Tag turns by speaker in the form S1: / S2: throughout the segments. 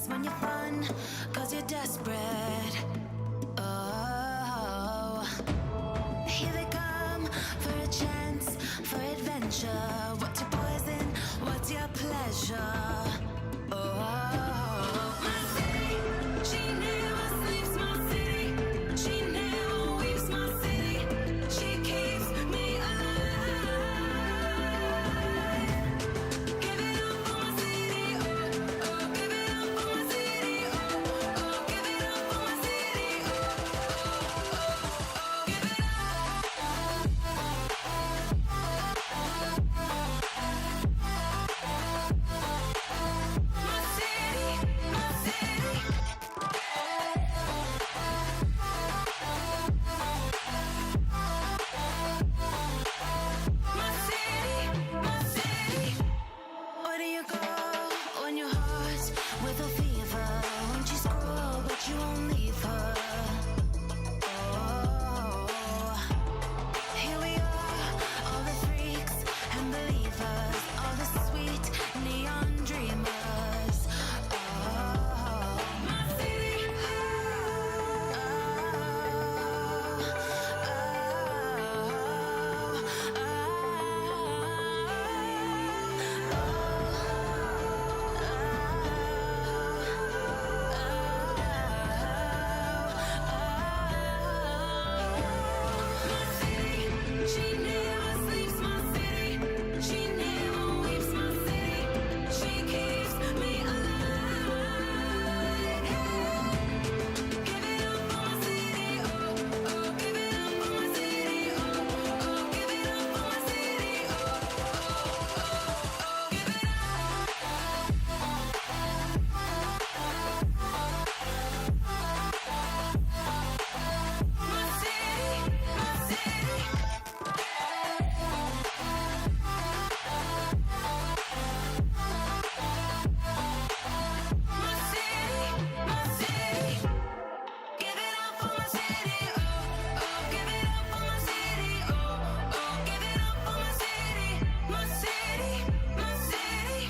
S1: place when you're fun, cause you're desperate. Oh, here they come for a chance, for adventure. What's your poison? What's your pleasure? Oh, my city, she never sleeps. My city, she never weeps. My city, she keeps me alive. Give it up for my city, oh, oh. Give it up for my city, oh, oh. Give it up for my city, oh, oh, oh, oh. Give it my city, my city. My city, my city. Where do you go when your heart's with a fever? Won't you scroll, but you won't leave her? Oh, here we are, all the freaks and believers, all the sweet neon dreamers. Oh, my city. She never sleeps. My city, she never weeps. My city, she keeps me alive. Give it up for my city, oh, oh. Give it up for my city, oh, oh. Give it up for my city, oh, oh, oh, oh. Give it my city, my city. My city, my city. Give it up for my city, oh, oh. Give it up for my city, oh, oh. Give it up for my city, my city, my city.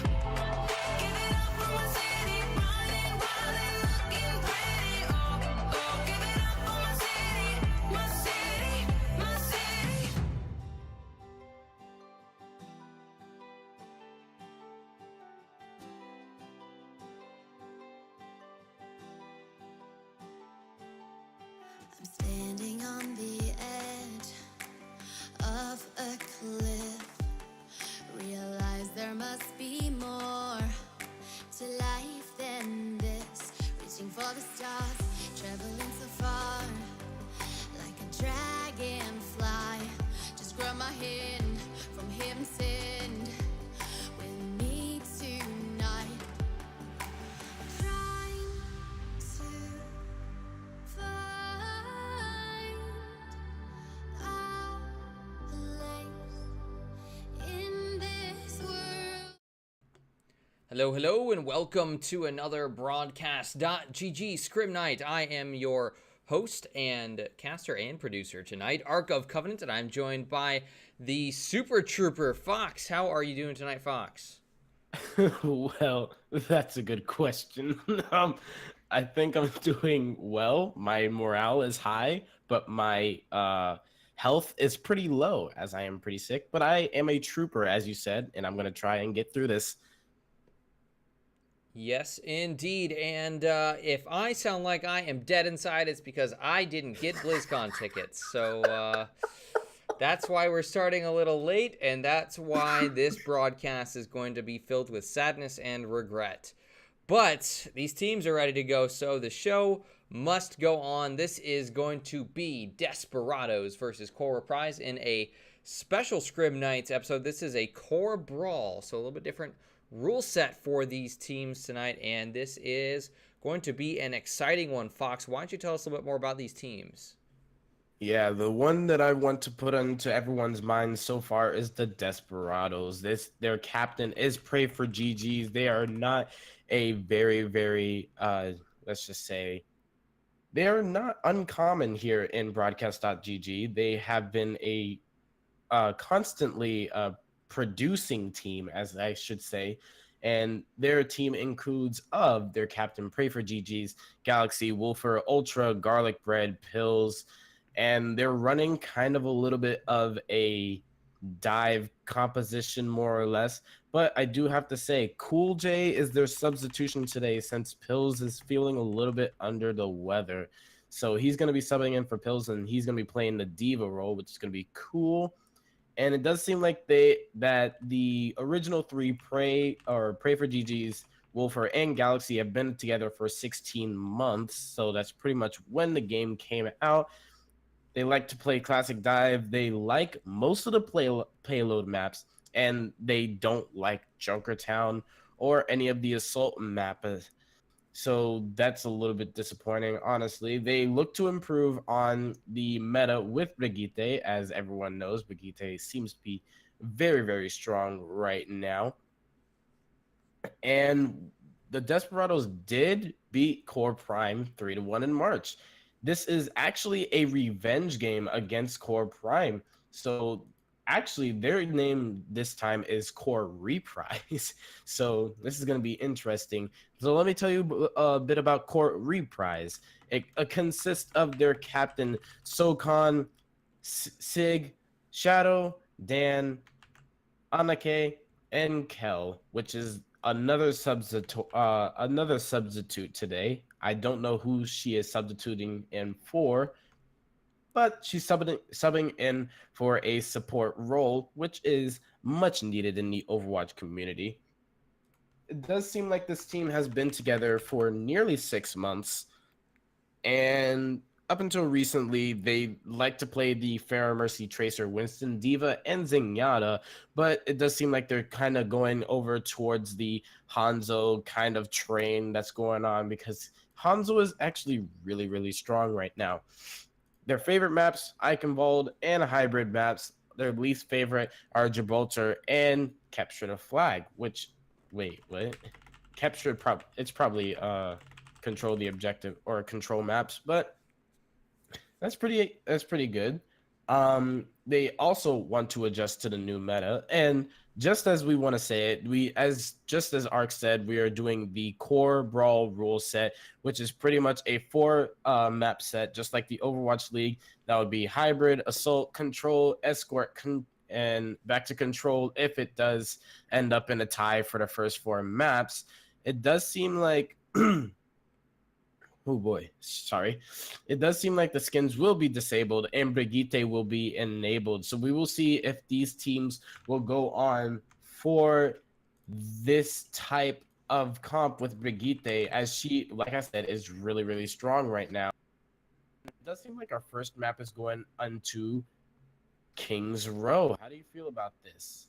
S1: Give it up for my city, running wild and looking pretty, oh, oh. Give it up for my city, my city, my city. I'm standing on the edge of a cliff. Realize there must be more to life than this. Reaching for the stars, traveling so far, like a dragonfly. Just grab my hand from heaven's send with me tonight. Trying to find our place in this world.
S2: Hello, hello, and welcome to another Broadcast.gg Scrim Night. I am your host and caster and producer tonight, Ark of Covenant, and I'm joined by the Super Trooper, Fox. How are you doing tonight, Fox?
S3: Well, that's a good question. I think I'm doing well. My morale is high, but my health is pretty low as I am pretty sick. But I am a trooper, as you said, and I'm going to try and get through this.
S2: Yes, indeed. And if I sound like I am dead inside, it's because I didn't get BlizzCon tickets. So that's why we're starting a little late, and that's why this broadcast is going to be filled with sadness and regret. But these teams are ready to go, so the show must go on. This is going to be Desperados versus Core Reprise in a special Scrim Nights episode. This is a core brawl, so a little bit different rule set for these teams tonight, and this is going to be an exciting one. Fox, why don't you tell us a little bit more about these teams?
S3: Yeah, the one that I want to put into everyone's mind so far is the Desperados. Their captain is Pray for GGs. They are not a very, let's just say, they're not uncommon here in Broadcast.gg. They have been a constantly producing team, as I should say, And their team includes of their captain Pray for GG's, Galaxy, Wolfer, Ultra, Garlic Bread, Pills, and they're running kind of a little bit of a dive composition more or less. But I do have to say, Cool J is their substitution today since Pills is feeling a little bit under the weather. So he's going to be subbing in for Pills, and he's going to be playing the diva role, which is going to be cool. And it does seem like that the original three Pray for GG's, Wolfer, and Galaxy have been together for 16 months. So that's pretty much when the game came out. They like to play classic dive. They like most of the payload maps, and they don't like Junkertown or any of the assault maps. So that's a little bit disappointing, honestly. They look to improve on the meta with Brigitte. As everyone knows, Brigitte seems to be very, very strong right now. And the Desperados did beat Core Prime 3-1 in March. This is actually a revenge game against Core Prime. So actually their name this time is Core Reprise. So this is going to be interesting. So let me tell you a bit about Core Reprise. It consists of their captain Sokon, Sig, Shadow, Dan, Anake, and Kel, which is another substitute today. I don't know who she is substituting in for, but she's subbing in for a support role, which is much needed in the Overwatch community. It does seem like this team has been together for nearly 6 months, and up until recently, they like to play the Pharah Mercy, Tracer, Winston, Diva, and Zenyatta, but it does seem like they're kind of going over towards the Hanzo kind of train that's going on, because Hanzo is actually really, really strong right now. Their favorite maps, Eichenwald, and hybrid maps. Their least favorite are Gibraltar and Capture the Flag, which, wait, what? Capture, it's probably control the objective or control maps, but that's pretty good. They also want to adjust to the new meta, and just as we want to say it, just as Ark said, we are doing the core Brawl rule set, which is pretty much a 4 map set, just like the Overwatch League. That would be hybrid, assault, control, escort, and back to control if it does end up in a tie for the first 4 maps. It does seem like oh boy, sorry. It does seem like the skins will be disabled and Brigitte will be enabled. So we will see if these teams will go on for this type of comp with Brigitte, as she, like I said, is really, really strong right now. It does seem like our first map is going onto King's Row. How do you feel about this?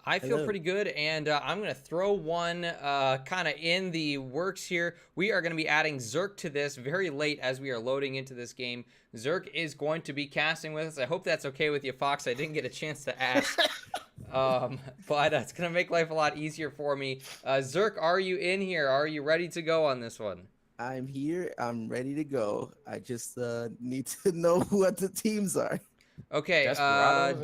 S2: I feel pretty good, and I'm going to throw one kind of in the works here. We are going to be adding Zerk to this very late as we are loading into this game. Zerk is going to be casting with us. I hope that's okay with you, Fox. I didn't get a chance to ask, but it's going to make life a lot easier for me. Zerk, are you in here? Are you ready to go on this one?
S4: I'm here. I'm ready to go. I just need to know what the teams are.
S2: Okay,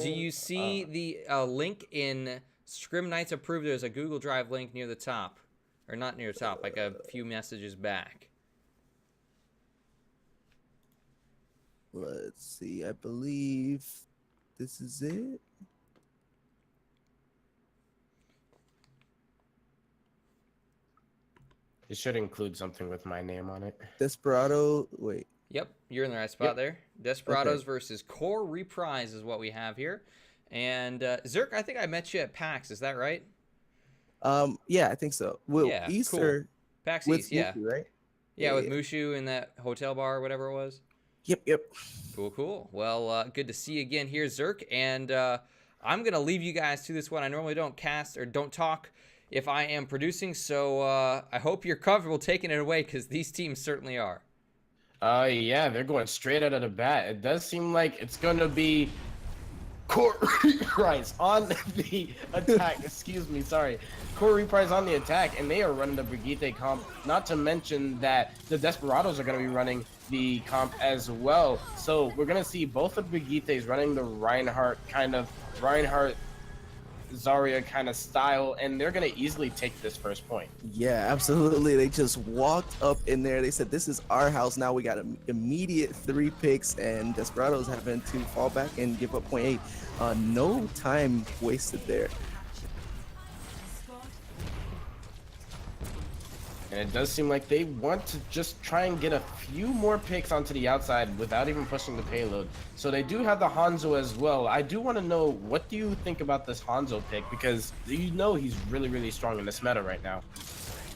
S2: do you see the link in Scrim Knights Approved? There's a Google Drive link near the top. Or not near the top, like a few messages back.
S4: Let's see. I believe this is it.
S3: It should include something with my name on it.
S4: Desperado. Wait.
S2: Yep, you're in the right spot there. Desperados versus Core Reprise is what we have here. And Zerk, I think I met you at PAX. Is that right?
S4: Yeah, I think so. Well,
S2: Yeah,
S4: Easter.
S2: Cool. PAX
S4: With
S2: East, yeah.
S4: Mushu, right?
S2: Yeah, with Mushu in that hotel bar or whatever it was.
S4: Yep.
S2: Cool, cool. Well, good to see you again here, Zerk. And I'm going to leave you guys to this one. I normally don't cast or don't talk if I am producing, so I hope you're comfortable taking it away, because these teams certainly are.
S3: Yeah, they're going straight out of the bat. It does seem like it's going to be Core Reprise on the attack. Excuse me, sorry. Core Reprise on the attack, and they are running the Brigitte comp. Not to mention that the Desperados are going to be running the comp as well. So we're going to see both of Brigittes running the Reinhardt Zarya kind of style, and they're going to easily take this first point.
S4: Yeah, absolutely. They just walked up in there. They said, "This is our house now." We got immediate 3 picks, and Desperados having to fall back and give up point 8. No time wasted there.
S3: And it does seem like they want to just try and get a few more picks onto the outside without even pushing the payload. So they do have the Hanzo as well. I do want to know, what do you think about this Hanzo pick? Because you know he's really, really strong in this meta right now.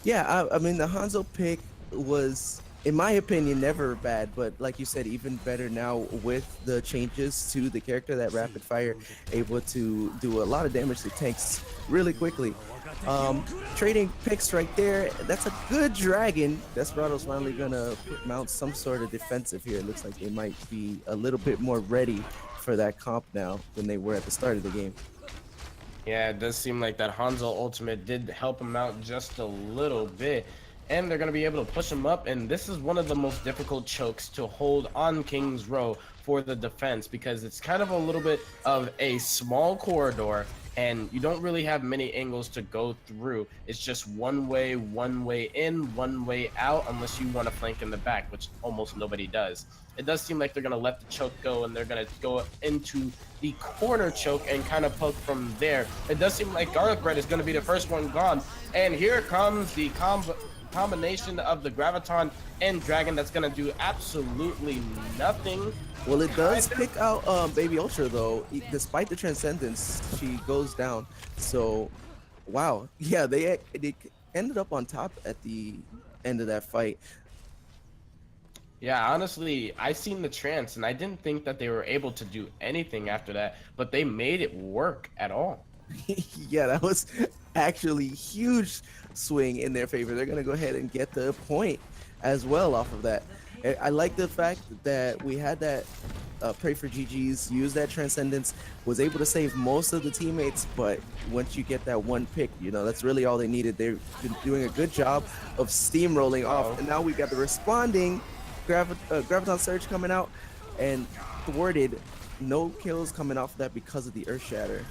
S4: Yeah, I mean, the Hanzo pick was, in my opinion, never bad, but like you said, even better now with the changes to the character, that rapid fire, able to do a lot of damage to tanks really quickly. Trading picks right there. That's a good dragon. Desperados finally gonna mount some sort of defensive here. It looks like they might be a little bit more ready for that comp now than they were at the start of the game.
S3: Yeah, it does seem like that Hanzo ultimate did help him out just a little bit. And they're going to be able to push him up. And this is one of the most difficult chokes to hold on King's Row for the defense, because it's kind of a little bit of a small corridor, and you don't really have many angles to go through. It's just one way in, one way out, unless you want to flank in the back, which almost nobody does. It does seem like they're going to let the choke go, and they're going to go into the corner choke and kind of poke from there. It does seem like Garlic Bread is going to be the first one gone. And here comes the combination of the Graviton and Dragon that's going to do absolutely nothing.
S4: Well, it does pick out Baby Ultra, though. Despite the Transcendence, she goes down. So, wow. Yeah, they ended up on top at the end of that fight.
S3: Yeah, honestly, I seen the trance, and I didn't think that they were able to do anything after that, but they made it work at all.
S4: Yeah, that was actually huge swing in their favor. They're going to go ahead and get the point as well off of that. I like the fact that we had that Pray for GG's, use that Transcendence, was able to save most of the teammates, but once you get that one pick, you know, that's really all they needed. They've been doing a good job of steamrolling off, and now we got the responding Graviton Surge coming out, and thwarted. No kills coming off of that because of the Earth Shatter.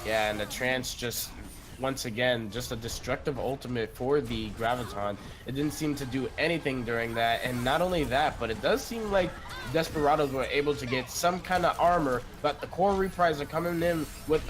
S3: Yeah, and the trance just, once again, just a destructive ultimate for the Graviton. It didn't seem to do anything during that, and not only that, but it does seem like Desperados were able to get some kind of armor, but the core Reprise are coming in with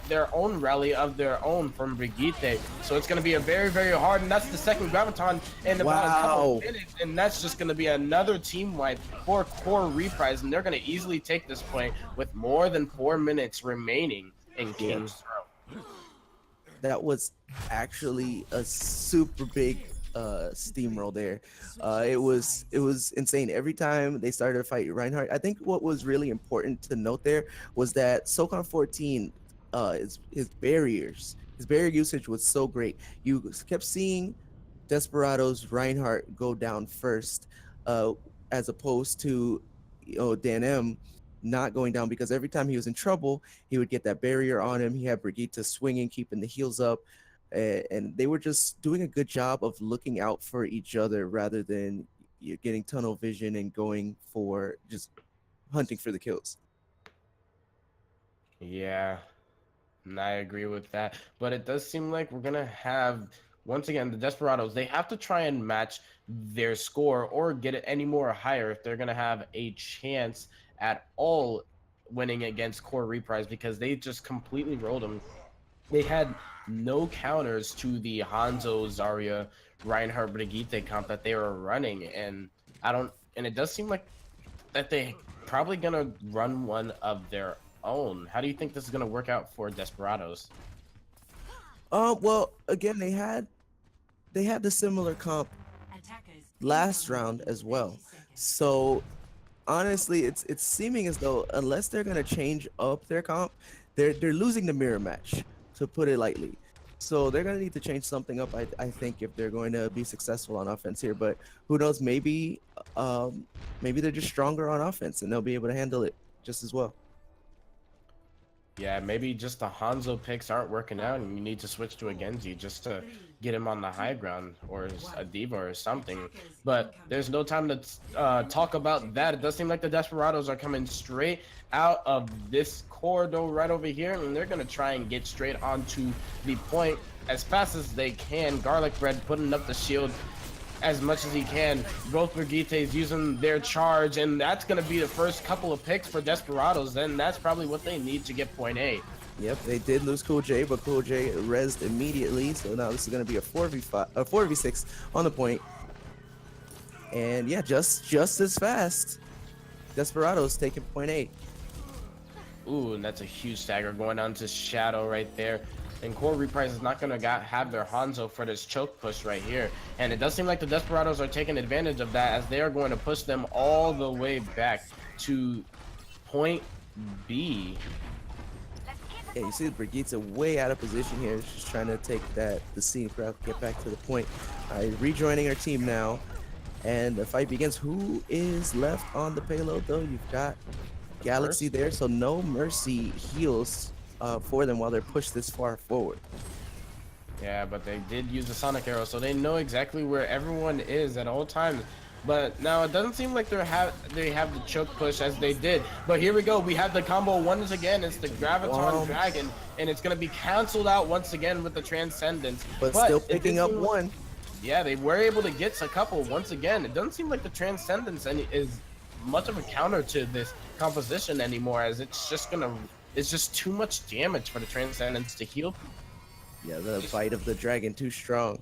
S3: their own rally of their own from Brigitte. So it's going to be a very, very hard, and that's the second Graviton in about a couple of minutes, and that's just going to be another team wipe for core Reprise, and they're going to easily take this point with more than 4 minutes remaining in King's Throw.
S4: That was actually a super big steamroll there. It was insane. Every time they started to fight Reinhardt, I think what was really important to note there was that SOCON 14, his barrier usage was so great. You kept seeing Desperados Reinhardt go down first, as opposed to Dan M not going down, because every time he was in trouble, he would get that barrier on him. He had Brigitte swinging, keeping the heals up, and they were just doing a good job of looking out for each other rather than getting tunnel vision and going for just hunting for the kills.
S3: Yeah, and I agree with that. But it does seem like we're going to have, once again, the Desperados, they have to try and match their score or get it any more higher if they're going to have a chance at all winning against core Reprise, because they just completely rolled them. They had no counters to the Hanzo, Zarya, Reinhardt, Brigitte comp that they were running, and it does seem like that they probably gonna run one of their own. How do you think this is gonna work out for Desperados?
S4: Well, again, they had the similar comp last round as well. So honestly, it's seeming as though unless they're gonna change up their comp, they're losing the mirror match, to put it lightly. So they're gonna need to change something up, I think, if they're going to be successful on offense here. But who knows? Maybe they're just stronger on offense and they'll be able to handle it just as well.
S3: Yeah, maybe just the Hanzo picks aren't working out and you need to switch to a Genji just to get him on the high ground or a Diva or something. But there's no time to talk about that. It does seem like the Desperados are coming straight out of this corridor right over here, and they're going to try and get straight onto the point as fast as they can. Garlic Bread putting up the shield as much as he can. Both Brigittes using their charge, and that's going to be the first couple of picks for Desperados. Then that's probably what they need to get point A.
S4: Yep, they did lose Cool J, but Cool J rezzed immediately. So now this is going to be a 4v6 on the point. And yeah, just as fast. Desperados taking point A.
S3: Ooh, and that's a huge stagger going on to Shadow right there. And Core Reprise is not going to have their Hanzo for this choke push right here. And it does seem like the Desperados are taking advantage of that as they are going to push them all the way back to point B.
S4: Yeah, you see the Brigitte way out of position here. She's trying to take the scenic route, get back to the point. Rejoining her team now. And the fight begins. Who is left on the payload though? You've got Galaxy there, so no Mercy heals for them while they're pushed this far forward.
S3: Yeah, but they did use the Sonic Arrow, so they know exactly where everyone is at all times. But now it doesn't seem like they have the choke push as they did. But here we go. We have the combo once again. It's the Graviton Dragon, and it's going to be canceled out once again with the Transcendence.
S4: But still picking up one.
S3: Yeah, they were able to get a couple once again. It doesn't seem like the Transcendence is much of a counter to this composition anymore, as it's just too much damage for the Transcendence to heal.
S4: Yeah, the bite of the dragon too strong.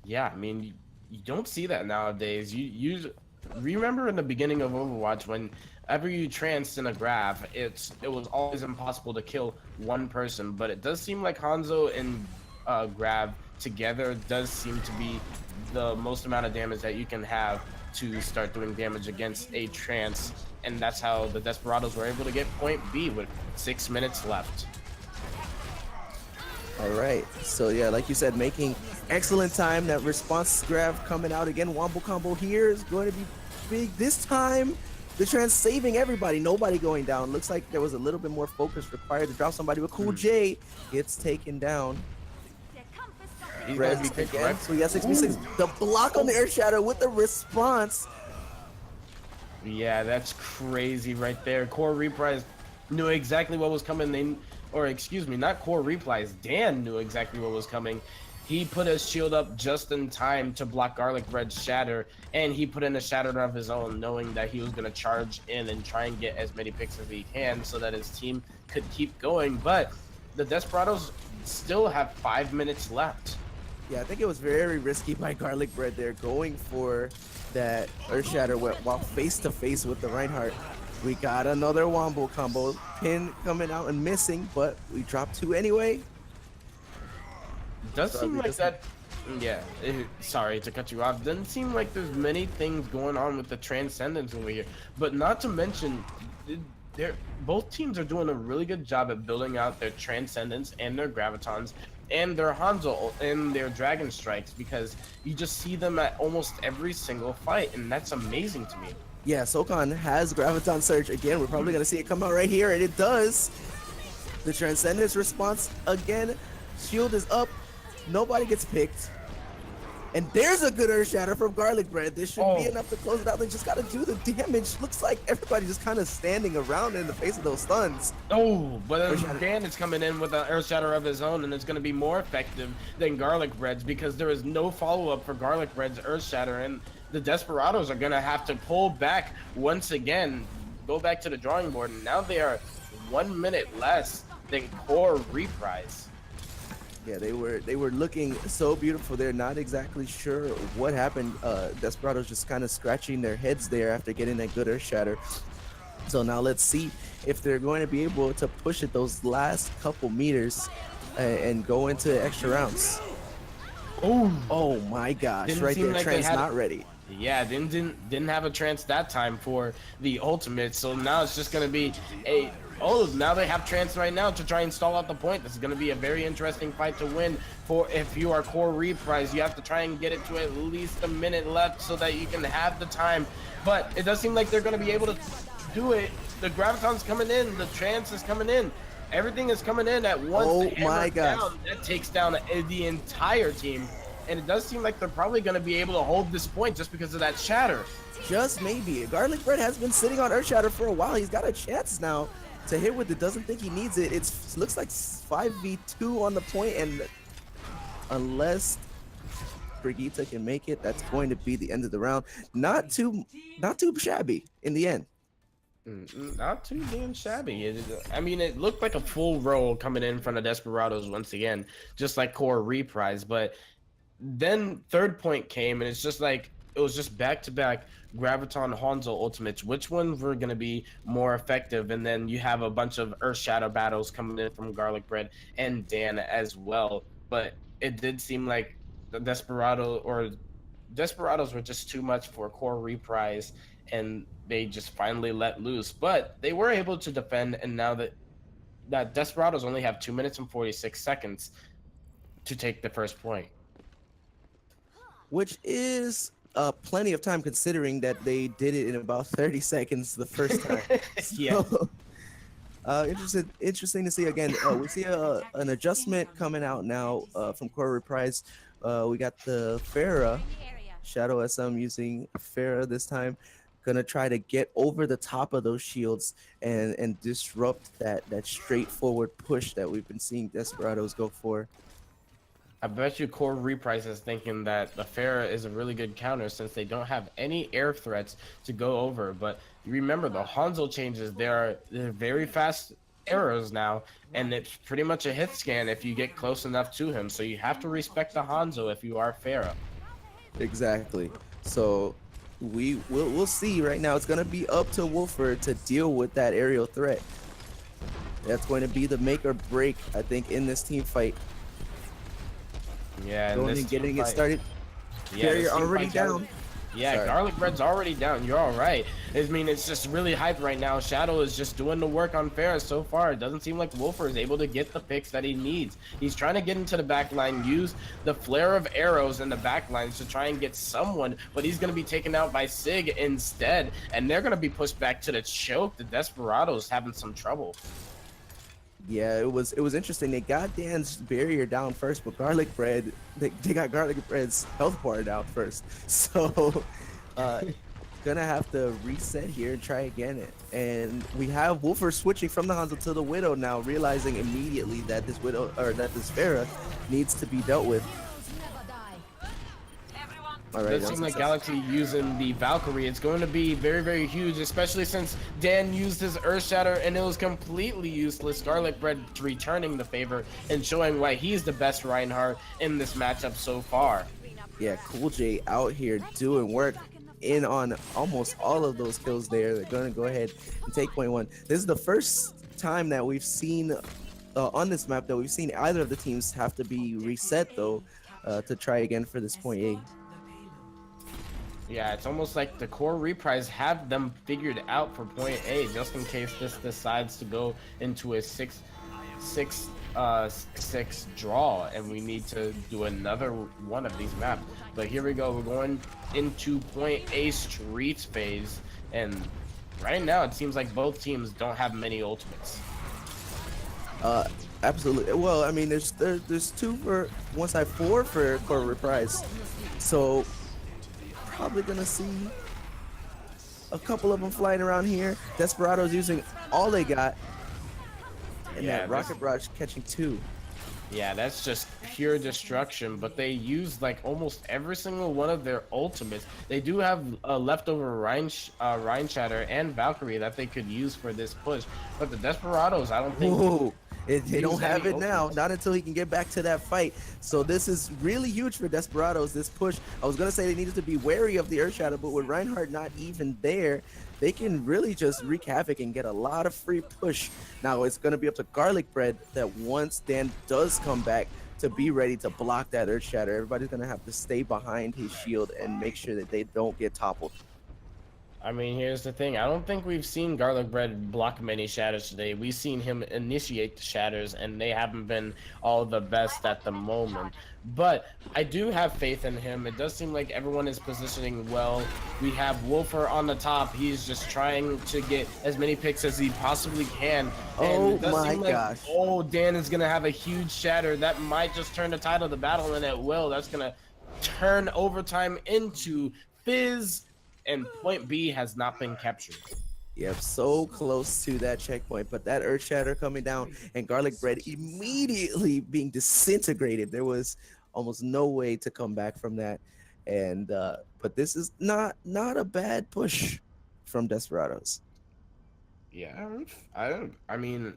S3: Yeah, I mean, you don't see that nowadays. You remember in the beginning of Overwatch, whenever you trance in a graph, it was always impossible to kill one person. But it does seem like Hanzo and Grav together does seem to be the most amount of damage that you can have to start doing damage against a trance. And that's how the Desperados were able to get point B with 6 minutes left.
S4: All right, so yeah, like you said, making excellent time. That response grab coming out again. Wombo combo here is going to be big this time. The trans saving everybody, nobody going down. Looks like there was a little bit more focus required to drop somebody, but Cool J gets taken down. Reds again, so he has 6v6. The block on the Earth Shadow with the response.
S3: Yeah, that's crazy right there. Core Reprise knew exactly what was coming. Not Core Reprise. Dan knew exactly what was coming. He put his shield up just in time to block Garlic Bread's shatter, and he put in a shatter of his own, knowing that he was going to charge in and try and get as many picks as he can so that his team could keep going. But the Desperados still have 5 minutes left.
S4: Yeah, I think it was very risky by Garlic Bread there, going for that Earth Shatter while face to face with the Reinhardt. We got another Wombo combo. Pin coming out and missing, but we dropped 2 anyway.
S3: Does seem like that. Yeah, sorry to cut you off. Doesn't seem like there's many things going on with the Transcendence over here. But not to mention, both teams are doing a really good job at building out their Transcendence and their Gravitons and their Hanzo and their Dragon Strikes, because you just see them at almost every single fight, and that's amazing to me.
S4: Yeah, Sokon has Graviton Surge again. We're probably going to see it come out right here, and it does. The Transcendence response again. Shield is up. Nobody gets picked. And there's a good Earth Shatter from Garlic Bread. This should be enough to close it out. They just got to do the damage. Looks like everybody just kind of standing around in the face of those stuns.
S3: Oh, but Dan is coming in with an Earth Shatter of his own, and it's going to be more effective than Garlic Bread's because there is no follow-up for Garlic Bread's Earth Shatter, and the Desperados are going to have to pull back once again, go back to the drawing board, and now they are 1 minute less than Core Reprise.
S4: Yeah, they were looking so beautiful. They're not exactly sure what happened. Desperados just kind of scratching their heads there after getting that good Earth Shatter. So now let's see if they're going to be able to push it those last couple meters and go into extra rounds. Oh my gosh,
S3: Didn't
S4: right there,
S3: like
S4: Trent's not ready.
S3: Yeah, didn't have a trance that time for the ultimate, so now it's just going to be now they have trance right now to try and stall out the point. This is going to be a very interesting fight to win. For if you are Core Reprise, you have to try and get it to at least a minute left so that you can have the time. But it does seem like they're going to be able to do it. The Graviton's coming in. The Trance is coming in. Everything is coming in at once.
S4: Oh
S3: The hammer
S4: my gosh.
S3: down, that takes down the entire team. And it does seem like they're probably going to be able to hold this point just because of that shatter.
S4: Just maybe. Garlic Bread has been sitting on Earth Shatter for a while. He's got a chance now to hit with it. Doesn't think he needs it. It looks like 5v2 on the point, and unless Brigitte can make it, that's going to be the end of the round. Not too shabby in the end.
S3: Not too damn shabby. I mean, it looked like a full roll coming in front of Desperados once again, just like Core Reprise. But then third point came, and it's just like it was just back-to-back Graviton Hanzo ultimates. Which ones were going to be more effective? And then you have a bunch of Earth Shadow battles coming in from Garlic Bread and Dan as well. But it did seem like the Desperados were just too much for Core Reprise, and they just finally let loose. But they were able to defend, and now that Desperados only have 2 minutes and 46 seconds to take the first point.
S4: Which is plenty of time considering that they did it in about 30 seconds the first time.
S3: Yeah.
S4: So, interesting to see again. We see an adjustment coming out now from Core Reprise. We got the Pharah, Shadow SM using Pharah this time. Gonna try to get over the top of those shields and disrupt that straightforward push that we've been seeing Desperados go for.
S3: I bet you Core Reprise is thinking that the Pharah is a really good counter since they don't have any air threats to go over. But you remember the Hanzo changes, they're very fast arrows now, and it's pretty much a hit scan if you get close enough to him. So you have to respect the Hanzo if you are Pharah.
S4: Exactly. So we'll see right now. It's gonna be up to Wolfer to deal with that aerial threat. That's going to be the make or break, I think, in this team fight.
S3: Yeah,
S4: Going and getting it started.
S3: Yeah,
S4: Barrier already down.
S3: Yeah,
S4: Sorry.
S3: Garlic Bread's already down. You're all right. I mean, it's just really hyped right now. Shadow is just doing the work on Pharah so far. It doesn't seem like Wolfer is able to get the picks that he needs. He's trying to get into the back line, use the flare of arrows in the back lines to try and get someone, but he's going to be taken out by Sig instead, and they're going to be pushed back to the choke. The Desperados having some trouble.
S4: Yeah, it was interesting. They got Dan's barrier down first, but Garlic Bread, they got Garlic Bread's health bar down first. So gonna have to reset here and try again. And we have Wolfer switching from the Hanzo to the Widow now, realizing immediately that this Widow or that this Pharah needs to be dealt with. All right,
S3: It seems like Galaxy using the Valkyrie. It's going to be very, very huge, especially since Dan used his Earth Shatter and it was completely useless. Garlic Bread returning the favor and showing why he's the best Reinhardt in this matchup so far.
S4: Yeah, Cool J out here doing work in on almost all of those kills there. They're going to go ahead and take point one. This is the first time that we've seen on this map that we've seen either of the teams have to be reset, though, to try again for this point A.
S3: Yeah, it's almost like the Core Reprise have them figured out for point A, just in case this decides to go into a 6-6 draw, and we need to do another one of these maps. But here we go, we're going into point A streets phase, and right now it seems like both teams don't have many ultimates.
S4: Absolutely. Well, I mean, there's two for one side, four for Core Reprise, so probably gonna see a couple of them flying around here. Desperados using all they got, and
S3: Yeah,
S4: that Rocket Barrage catching two.
S3: Yeah, that's just pure destruction, but they use like almost every single one of their ultimates. They do have a leftover Rhine Shatter and Valkyrie that they could use for this push, but the Desperados, I don't think...
S4: Whoa. They don't
S3: use
S4: have
S3: any
S4: it now,
S3: ultimates.
S4: not until he can get back to that fight. So this is really huge for Desperados, this push. I was going to say they needed to be wary of the Earth Shadow, but with Reinhardt not even there, they can really just wreak havoc and get a lot of free push. Now it's going to be up to Garlic Bread that once Dan does come back to be ready to block that Earth Shatter, everybody's going to have to stay behind his shield and make sure that they don't get toppled.
S3: I mean, here's the thing. I don't think we've seen Garlic Bread block many shatters today. We've seen him initiate the shatters, and they haven't been all the best at the moment. But I do have faith in him. It does seem like everyone is positioning well. We have Wolfer on the top. He's just trying to get as many picks as he possibly can. And
S4: Oh
S3: it does
S4: my
S3: seem like,
S4: gosh.
S3: oh, Dan is going to have a huge shatter. That might just turn the tide of the battle, and it will. That's going to turn overtime into Fizz, and point B has not been captured.
S4: Yep, so close to that checkpoint, but that Earth Shatter coming down and Garlic Bread immediately being disintegrated. There was almost no way to come back from that. And but this is not a bad push from Desperados.
S3: Yeah, I mean,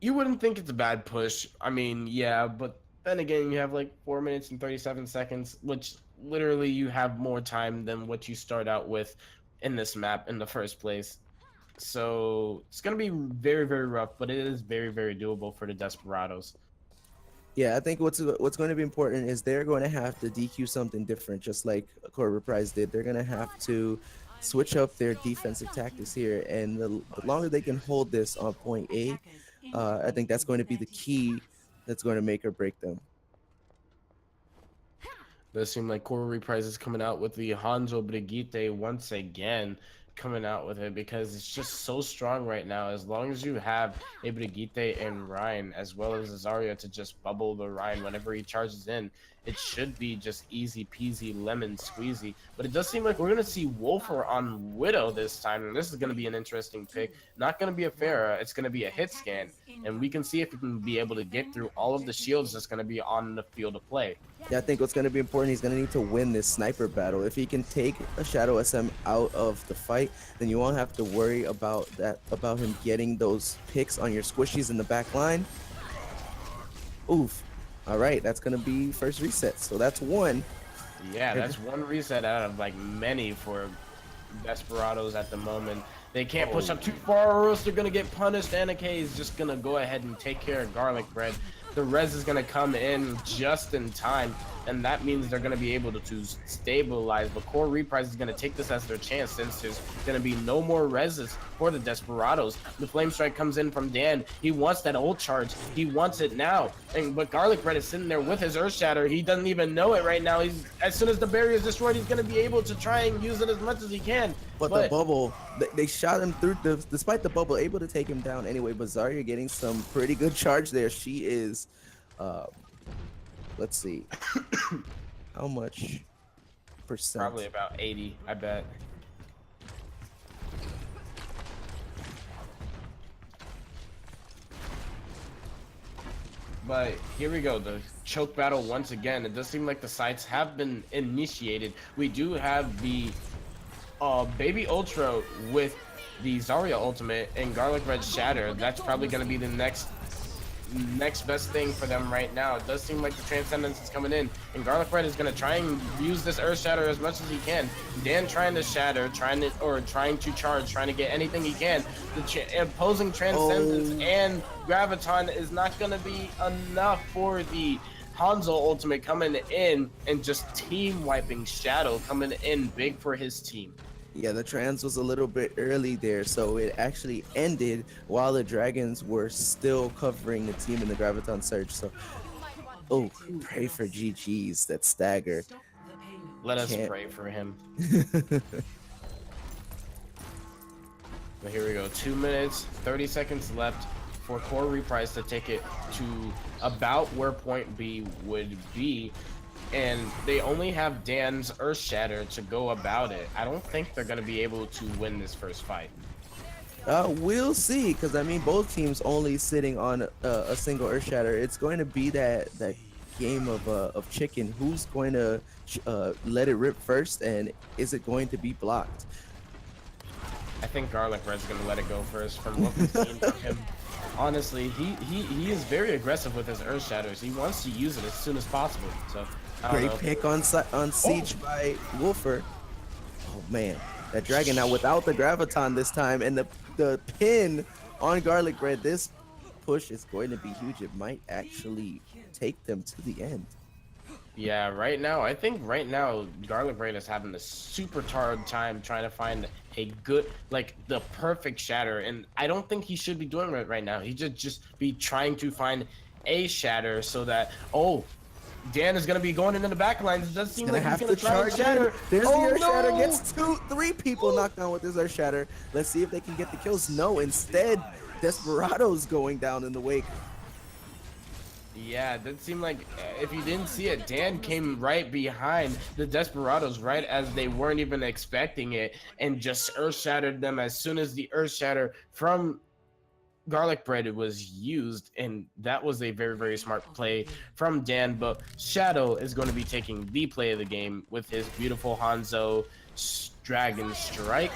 S3: you wouldn't think it's a bad push. I mean, yeah, but then again, you have like 4 minutes and 37 seconds, which literally you have more time than what you start out with in this map in the first place. So it's gonna be very, very rough, but it is very, very doable for the Desperados.
S4: Yeah, I think what's going to be important is they're going to have to DQ something different, just like Core Reprise did. They're going to have to switch up their defensive tactics here, and the longer they can hold this on point A, I think that's going to be the key that's going to make or break them.
S3: Does seem like Core Reprise is coming out with the Hanzo Brigitte once again, coming out with it because it's just so strong right now. As long as you have a Brigitte and Ryan, as well as Azaria to just bubble the Ryan whenever he charges in, it should be just easy peasy lemon squeezy. But it does seem like we're going to see Wolfer on Widow this time, and this is going to be an interesting pick. Not going to be a Pharah, it's going to be a hit scan, and we can see if he can be able to get through all of the shields that's going to be on the field of play.
S4: Yeah, I think what's going to be important, he's going to need to win this sniper battle. If he can take a Shadow SM out of the fight, then you won't have to worry about him getting those picks on your squishies in the back line. Oof. All right, that's going to be first reset. So that's one.
S3: Yeah, that's one reset out of like many for Desperados at the moment. They can't push up too far or else they're going to get punished. Anna K is just going to go ahead and take care of Garlic Bread. The res is going to come in just in time, and that means they're going to be able to stabilize. But Core Reprise is going to take this as their chance since there's going to be no more reses for the Desperados. The Flame Strike comes in from Dan. He wants that ult charge. He wants it now. But Garlic Bread is sitting there with his Earth Shatter. He doesn't even know it right now. As soon as the barrier is destroyed, he's going to be able to try and use it as much as he can.
S4: But the bubble, they shot him through, despite the bubble, able to take him down anyway. But Zarya getting some pretty good charge there. She is, let's see, how much percent?
S3: Probably about 80, I bet. But here we go, the choke battle once again. It does seem like the sites have been initiated. We do have the Baby Ultra with the Zarya ultimate and Garlic Red Shatter. That's probably going to be the next best thing for them right now. It does seem like the Transcendence is coming in, and Garlic Red is going to try and use this Earth Shatter as much as he can. Dan trying to shatter, trying to charge, trying to get anything he can. The opposing Transcendence and Graviton is not going to be enough for the Hanzo ultimate coming in and just team wiping Shadow, coming in big for his team.
S4: Yeah, the trans was a little bit early there, so it actually ended while the Dragons were still covering the team in the Graviton Surge. So, oh, pray for GG's, that stagger.
S3: Let us pray for him. But here we go, 2 minutes, 30 seconds left for Core Reprise to take it to about where point B would be. And they only have Dan's Earth Shatter to go about it. I don't think they're going to be able to win this first fight.
S4: We'll see, because I mean, both teams only sitting on a single Earth Shatter. It's going to be that game of chicken. Who's going to let it rip first, and is it going to be blocked?
S3: I think Garlic Red's going to let it go first from what we've seen from him. Honestly, he is very aggressive with his Earth Shatters. He wants to use it as soon as possible. So
S4: great pick on Siege by Wolfer. Oh man, that Dragon now without the Graviton this time, and the pin on Garlic Bread. This push is going to be huge. It might actually take them to the end.
S3: Yeah, right now, I think right now, Garlic Bread is having a super hard time trying to find a good, like the perfect shatter, and I don't think he should be doing it right now. He should just be trying to find a shatter so that, oh, Dan is gonna be going into the back lines. It does
S4: He's
S3: seem
S4: gonna
S3: like he's
S4: have
S3: gonna
S4: to
S3: try and
S4: charge in.
S3: shatter.
S4: There's the
S3: Oh
S4: Earth Shatter.
S3: no!
S4: Gets three people knocked down with his Earth Shatter. Let's see if they can get the kills. No, instead, Desperados going down in the wake.
S3: Yeah, that seemed like if you didn't see it, Dan came right behind the Desperados right as they weren't even expecting it and just earth shattered them as soon as the earth shatter from Garlic Bread was used, and that was a very, very smart play from Dan. But Shadow is going to be taking the play of the game with his beautiful Hanzo Dragon Strike.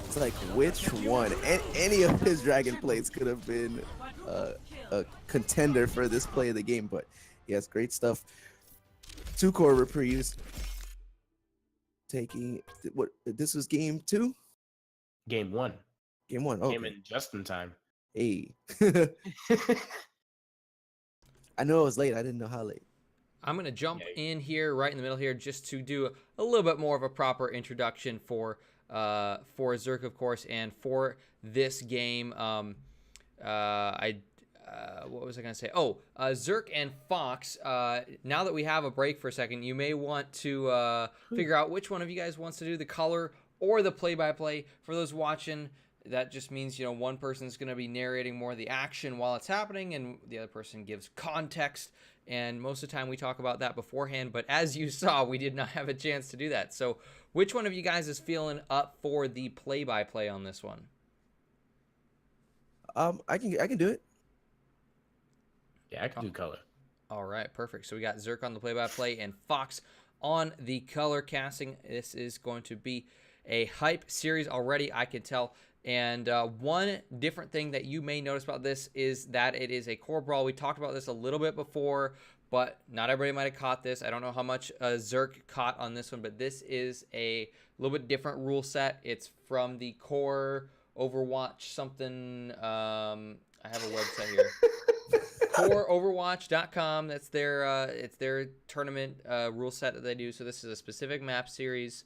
S4: It's like which one? Any of his dragon plays could have been a contender for this play of the game. But yes, great stuff. 2 core Reprise taking what? This was game 2,
S3: Game 1
S4: game 1.
S3: came
S4: Okay,
S3: in just in time.
S4: hey. I know it was late. I didn't know how late.
S2: I'm going to jump
S3: Yeah.
S2: in here right in the middle here just to do a little bit more of a proper introduction for Zerk, of course, and for this game. What was I going to say? Oh, Zerk and Fox, now that we have a break for a second, you may want to figure out which one of you guys wants to do the color or the play-by-play. For those watching, that just means, you know, one person's going to be narrating more of the action while it's happening, and the other person gives context. And most of the time we talk about that beforehand, but as you saw, we did not have a chance to do that. So which one of you guys is feeling up for the play-by-play on this one?
S4: I can do it.
S3: Yeah, I can do color.
S2: All right, perfect. So we got Zerk on the play-by-play and Fox on the color casting. This is going to be a hype series already, I can tell. And one different thing that you may notice about this is that it is a core brawl. We talked about this a little bit before, but not everybody might have caught this. I don't know how much Zerk caught on this one, but this is a little bit different rule set. It's from the core Overwatch something. I have a website here. CoreOverwatch.com. That's their it's their tournament rule set that they do. So this is a specific map series.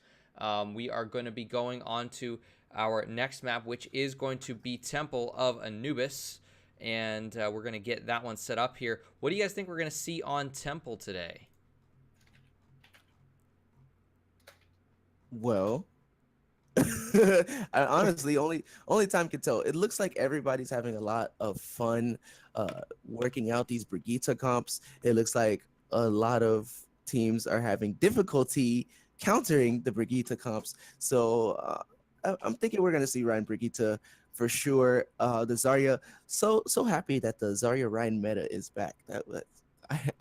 S2: We are going to be going on to our next map, which is going to be Temple of Anubis, and we're going to get that one set up here. What do you guys think we're going to see on Temple today?
S4: Well, I honestly only time can tell. It looks like everybody's having a lot of fun working out these Brigitte comps. It looks like a lot of teams are having difficulty countering the Brigitte comps. So I'm thinking we're gonna see Ryan Brigitte for sure. The Zarya, so happy that the Zarya Ryan meta is back.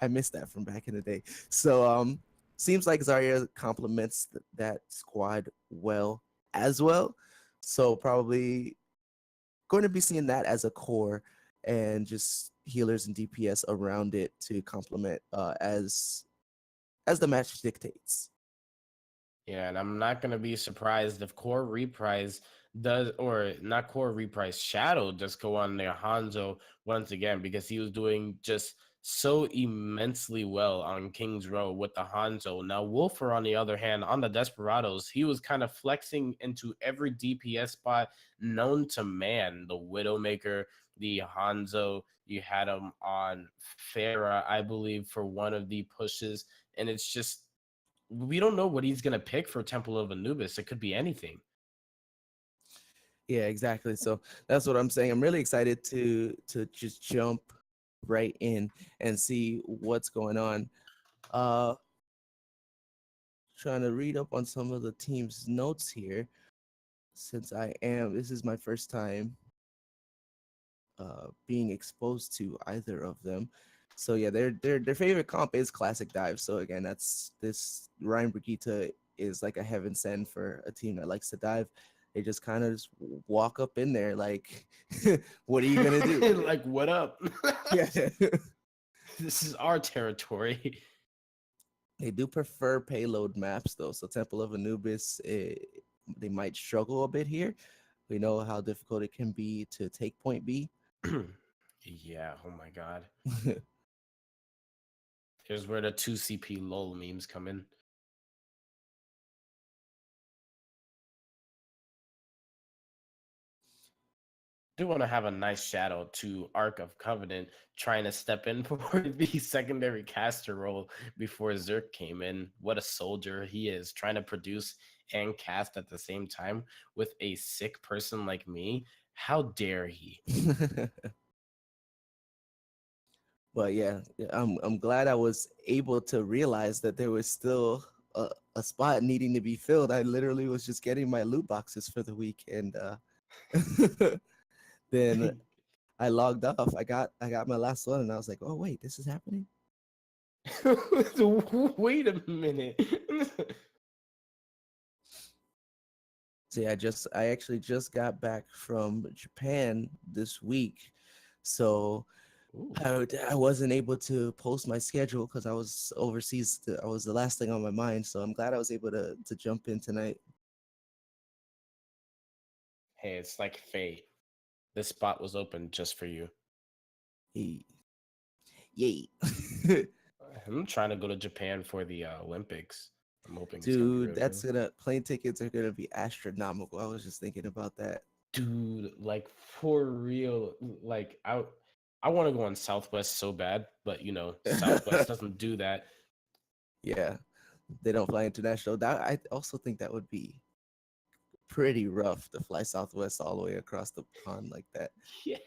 S4: I missed that from back in the day. So seems like Zarya complements that squad well as well. So probably going to be seeing that as a core and just healers and DPS around it to complement as the match dictates.
S3: Yeah, and I'm not gonna be surprised if Core Reprise does, or not Core Reprise, Shadow just go on there Hanzo once again because he was doing just so immensely well on King's Row with the Hanzo. Now Wolfer, on the other hand, on the Desperados, he was kind of flexing into every DPS spot known to man. The Widowmaker, the Hanzo, you had him on Farah, I believe, for one of the pushes, and it's just we don't know what he's gonna pick for Temple of Anubis. It could be anything.
S4: Yeah, exactly. So that's what I'm saying. I'm really excited to just jump right in and see what's going on. Trying to read up on some of the team's notes here, since this is my first time being exposed to either of them. So yeah, their favorite comp is classic dive. So again, that's this Ryan Brigitte is like a heaven send for a team that likes to dive. They just kind of just walk up in there like, what are you gonna do?
S3: Like, what up?
S4: Yeah.
S3: This is our territory.
S4: They do prefer payload maps though. So Temple of Anubis, they might struggle a bit here. We know how difficult it can be to take point B.
S3: Yeah, oh my god. Here's where the 2CP lol memes come in. Do want to have a nice shadow to Ark of Covenant trying to step in for the secondary caster role before Zerk came in. What a soldier he is, trying to produce and cast at the same time with a sick person like me. How dare he?
S4: But yeah, I'm glad I was able to realize that there was still a spot needing to be filled. I literally was just getting my loot boxes for the week, and then I logged off. I got my last one, and I was like, oh wait, this is happening.
S3: Wait a minute.
S4: So yeah, I actually just got back from Japan this week, so
S3: Ooh.
S4: I wasn't able to post my schedule because I was overseas. I was the last thing on my mind, so I'm glad I was able to jump in tonight.
S3: Hey, it's like fate. This spot was open just for you.
S4: Hey. Yay.
S3: I'm trying to go to Japan for the Olympics. I'm hoping it's gonna be
S4: Dude,
S3: really
S4: that's
S3: good.
S4: plane tickets are gonna be astronomical. I was just thinking about that.
S3: Dude, like for real, like I want to go on Southwest so bad, but you know, Southwest doesn't do that.
S4: Yeah, they don't fly international. That I also think that would be pretty rough to fly Southwest all the way across the pond like that.
S3: Yeah.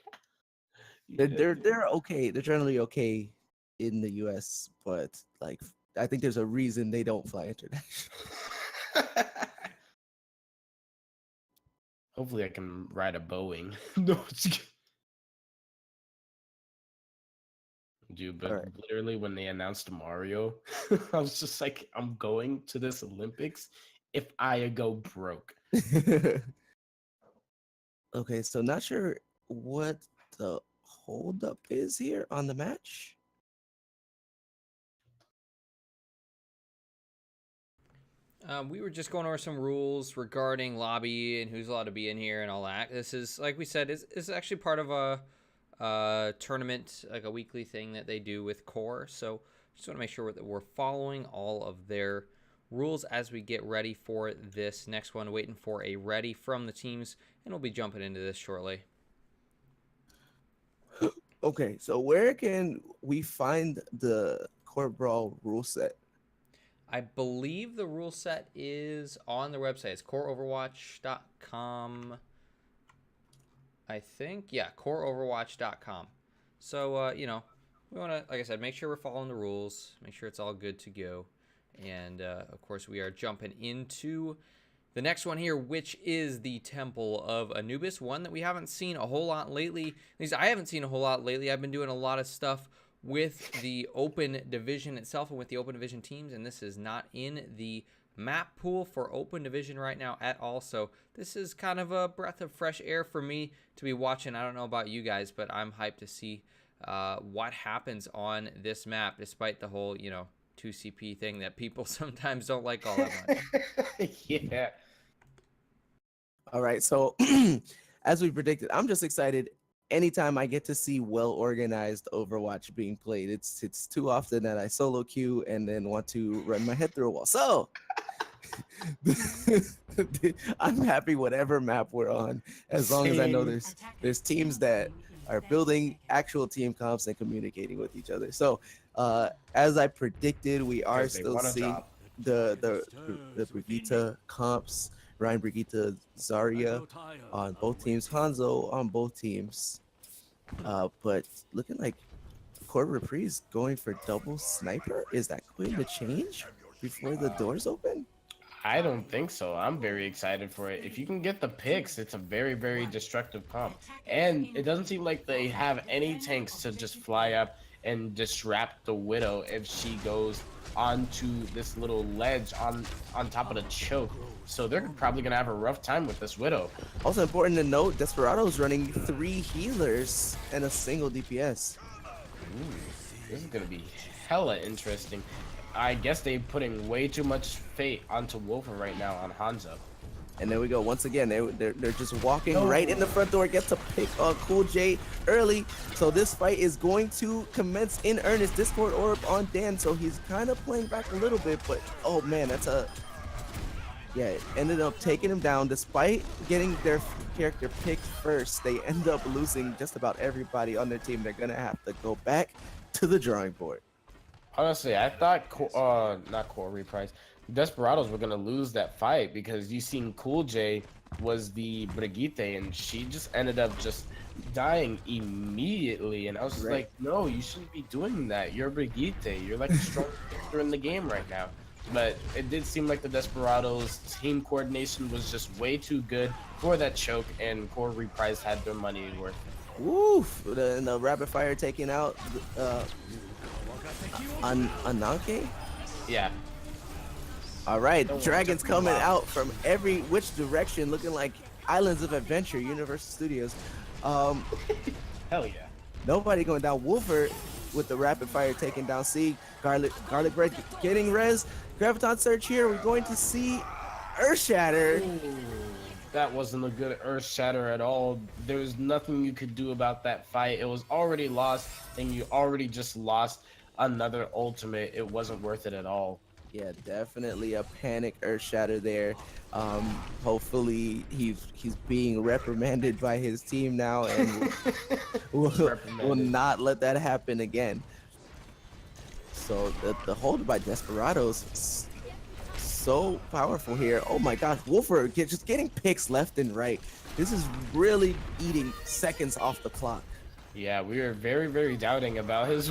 S4: They're okay. They're generally okay in the U.S., but like I think there's a reason they don't fly international.
S3: Hopefully I can ride a Boeing. No, dude, but
S4: All right.
S3: literally when they announced Mario, I was just like, I'm going to this Olympics if I go broke.
S4: Okay, so not sure what the holdup is here on the match.
S2: We were just going over some rules regarding lobby and who's allowed to be in here and all that. This is, like we said, is actually part of a tournament, like a weekly thing that they do with Core. So just want to make sure that we're following all of their rules as we get ready for this next one. Waiting for a ready from the teams, and we'll be jumping into this shortly.
S4: Okay, so where can we find the Core Brawl rule set?
S2: I believe the rule set is on their website. It's coreoverwatch.com. I think, yeah, coreoverwatch.com. So, you know, we want to, like I said, make sure we're following the rules, make sure it's all good to go. And, of course, we are jumping into the next one here, which is the Temple of Anubis, one that we haven't seen a whole lot lately. At least I haven't seen a whole lot lately. I've been doing a lot of stuff with the Open Division itself and with the Open Division teams, and this is not in the map pool for Open Division right now at all. So this is kind of a breath of fresh air for me to be watching. I don't know about you guys, but I'm hyped to see what happens on this map, despite the whole, you know, 2CP thing that people sometimes don't like all that much.
S3: Yeah.
S4: All right, so as we predicted, I'm just excited anytime I get to see well-organized Overwatch being played. It's too often that I solo queue and then want to run my head through a wall. So I'm happy whatever map we're on, as long as I know there's teams that are building actual team comps and communicating with each other. So as I predicted, we are still seeing the Brigitte comps. Ryan, Brigitte, Zarya on both teams, Hanzo on both teams. But looking like Core Reprise going for double sniper. Is that going to change before the doors open?
S3: I don't think so. I'm very excited for it. If you can get the picks, it's a very, very destructive comp. And it doesn't seem like they have any tanks to just fly up and disrupt the Widow if she goes onto this little ledge on top of the choke. So they're probably going to have a rough time with this Widow.
S4: Also important to note, Desperados running 3 healers and a single DPS.
S3: Ooh, this is going to be hella interesting. I guess they're putting way too much fate onto Wolfer right now on Hanzo.
S4: And there we go. Once again, they're just walking right in the front door. Get to pick Cool J early. So this fight is going to commence in earnest. Discord Orb on Dan. So he's kind of playing back a little bit. But, oh, man, that's a... Yeah, it ended up taking him down. Despite getting their character picked first, they end up losing just about everybody on their team. They're going to have to go back to the drawing board.
S3: Honestly, I thought not Core Reprise, Desperados were gonna lose that fight because you seen Cool J was the Brigitte and she just ended up just dying immediately, and I was just like, no, you shouldn't be doing that. You're Brigitte. You're like the strongest character in the game right now. But it did seem like the Desperados team coordination was just way too good for that choke, and Core Reprise had their money worth.
S4: Woof! The rapid fire taking out Ananke.
S3: Yeah.
S4: All right, dragons coming out from every which direction, looking like Islands of Adventure, Universal Studios.
S3: Hell yeah.
S4: Nobody going down. Wolfer with the rapid fire taking down C. Garlic Bread getting res. Graviton Search here. We're going to see Earthshatter.
S3: That wasn't a good Earth Shatter at all. There was nothing you could do about that fight. It was already lost, and you already just lost another ultimate. It wasn't worth it at all.
S4: Yeah, definitely a panic Earthshatter there. Hopefully he's being reprimanded by his team now, and will not let that happen again. So the hold by Desperados is so powerful here. Oh my gosh, Wolfer just getting picks left and right. This is really eating seconds off the clock.
S3: Yeah, we were very, very doubting about his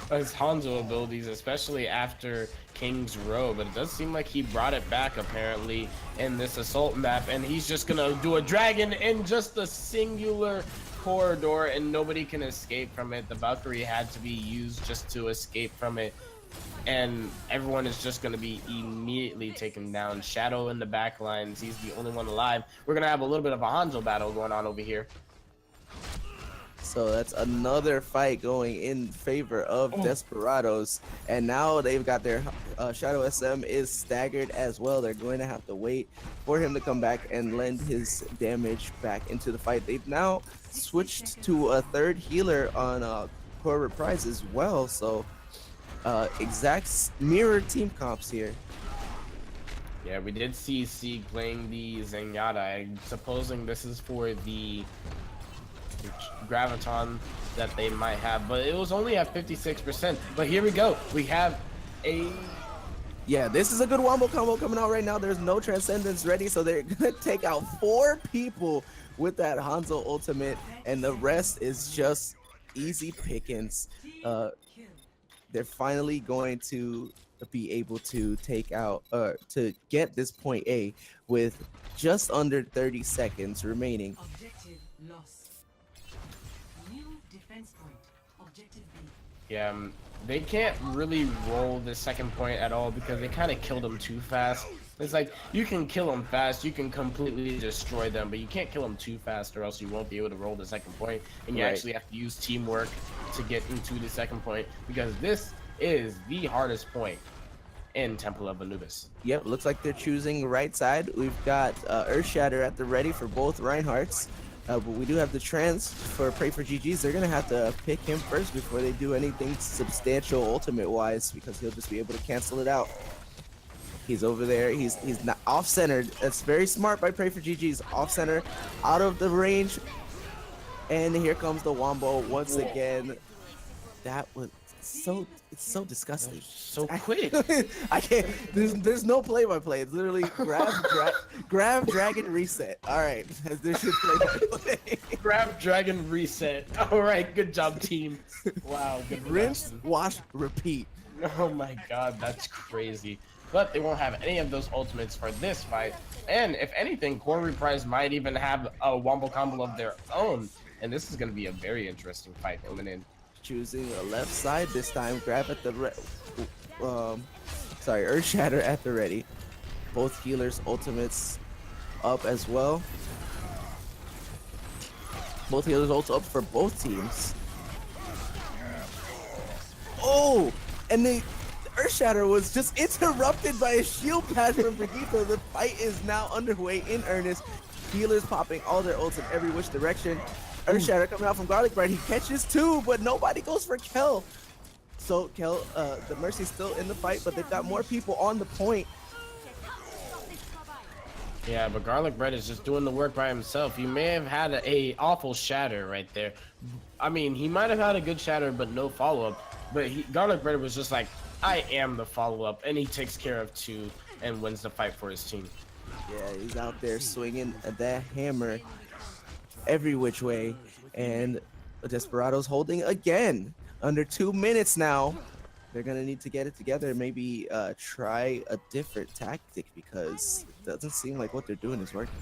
S3: Hanzo abilities, especially after King's Row, but it does seem like he brought it back apparently in this assault map, and he's just gonna do a dragon in just a singular corridor, and nobody can escape from it. The Valkyrie had to be used just to escape from it, and everyone is just gonna be immediately taken down. Shadow in the back lines, he's the only one alive. We're gonna have a little bit of a Hanzo battle going on over here.
S4: So that's another fight going in favor of Desperados, and now they've got their Shadow SM is staggered as well. They're going to have to wait for him to come back and lend his damage back into the fight. They've now switched to a third healer on Core Reprise as well, so exact mirror team comps here.
S3: Yeah, we did see Sieg playing the Zenyatta. I'm supposing this is for the Graviton that they might have, but it was only at 56%. But here we go. We have a...
S4: Yeah, this is a good wombo combo coming out right now. There's no Transcendence ready, so they're going to take out 4 people with that Hanzo ultimate, and the rest is just easy pickings. They're finally going to be able to take out, to get this point A with just under 30 seconds remaining.
S5: Objective lost. New defense point. Objective B.
S3: Yeah, they can't really roll the second point at all because they kind of killed them too fast. It's like, you can kill them fast, you can completely destroy them, but you can't kill them too fast or else you won't be able to roll the second point, and you actually have to use teamwork to get into the second point, because this is the hardest point in Temple of Anubis.
S4: Yep, looks like they're choosing right side. We've got Earthshatter at the ready for both Reinhardts. But we do have the trans for Pray for GG's. They're going to have to pick him first before they do anything substantial ultimate-wise, because he'll just be able to cancel it out. He's over there. He's not off-centered. That's very smart by Pray for GG's. Off-center, out of the range. And here comes the wombo once again. That was it's so disgusting.
S3: So quick.
S4: I can't. There's no play-by-play. It's literally grab, dragon, reset. All right, this is play-by-play.
S3: Grab, dragon, reset. All right, good job, team. Wow, good
S4: Rinse, wash, repeat.
S3: Oh my god, that's crazy. But they won't have any of those ultimates for this fight. And if anything, Core Reprise might even have a wombo combo of their own. And this is going to be a very interesting fight coming in.
S4: Choosing a left side this time. Grab at the Earthshatter at the ready. Both healers' ultimates up as well. Both healers' ults up for both teams. Oh, and Earthshatter was just interrupted by a shield patch from Brigitte. The fight is now underway in earnest. Healers popping all their ults in every which direction. Earthshatter coming out from Garlic Bread. He catches two, but nobody goes for Kel. So Kel, the Mercy's still in the fight, but they've got more people on the point.
S3: Yeah, but Garlic Bread is just doing the work by himself. He may have had a awful shatter right there. I mean, he might have had a good shatter, but no follow-up. But Garlic Bread was just like, I am the follow-up, and he takes care of two and wins the fight for his team.
S4: Yeah, he's out there swinging that hammer every which way, and Desperados holding again. Under 2 minutes now. They're gonna need to get it together and maybe try a different tactic because it doesn't seem like what they're doing is working.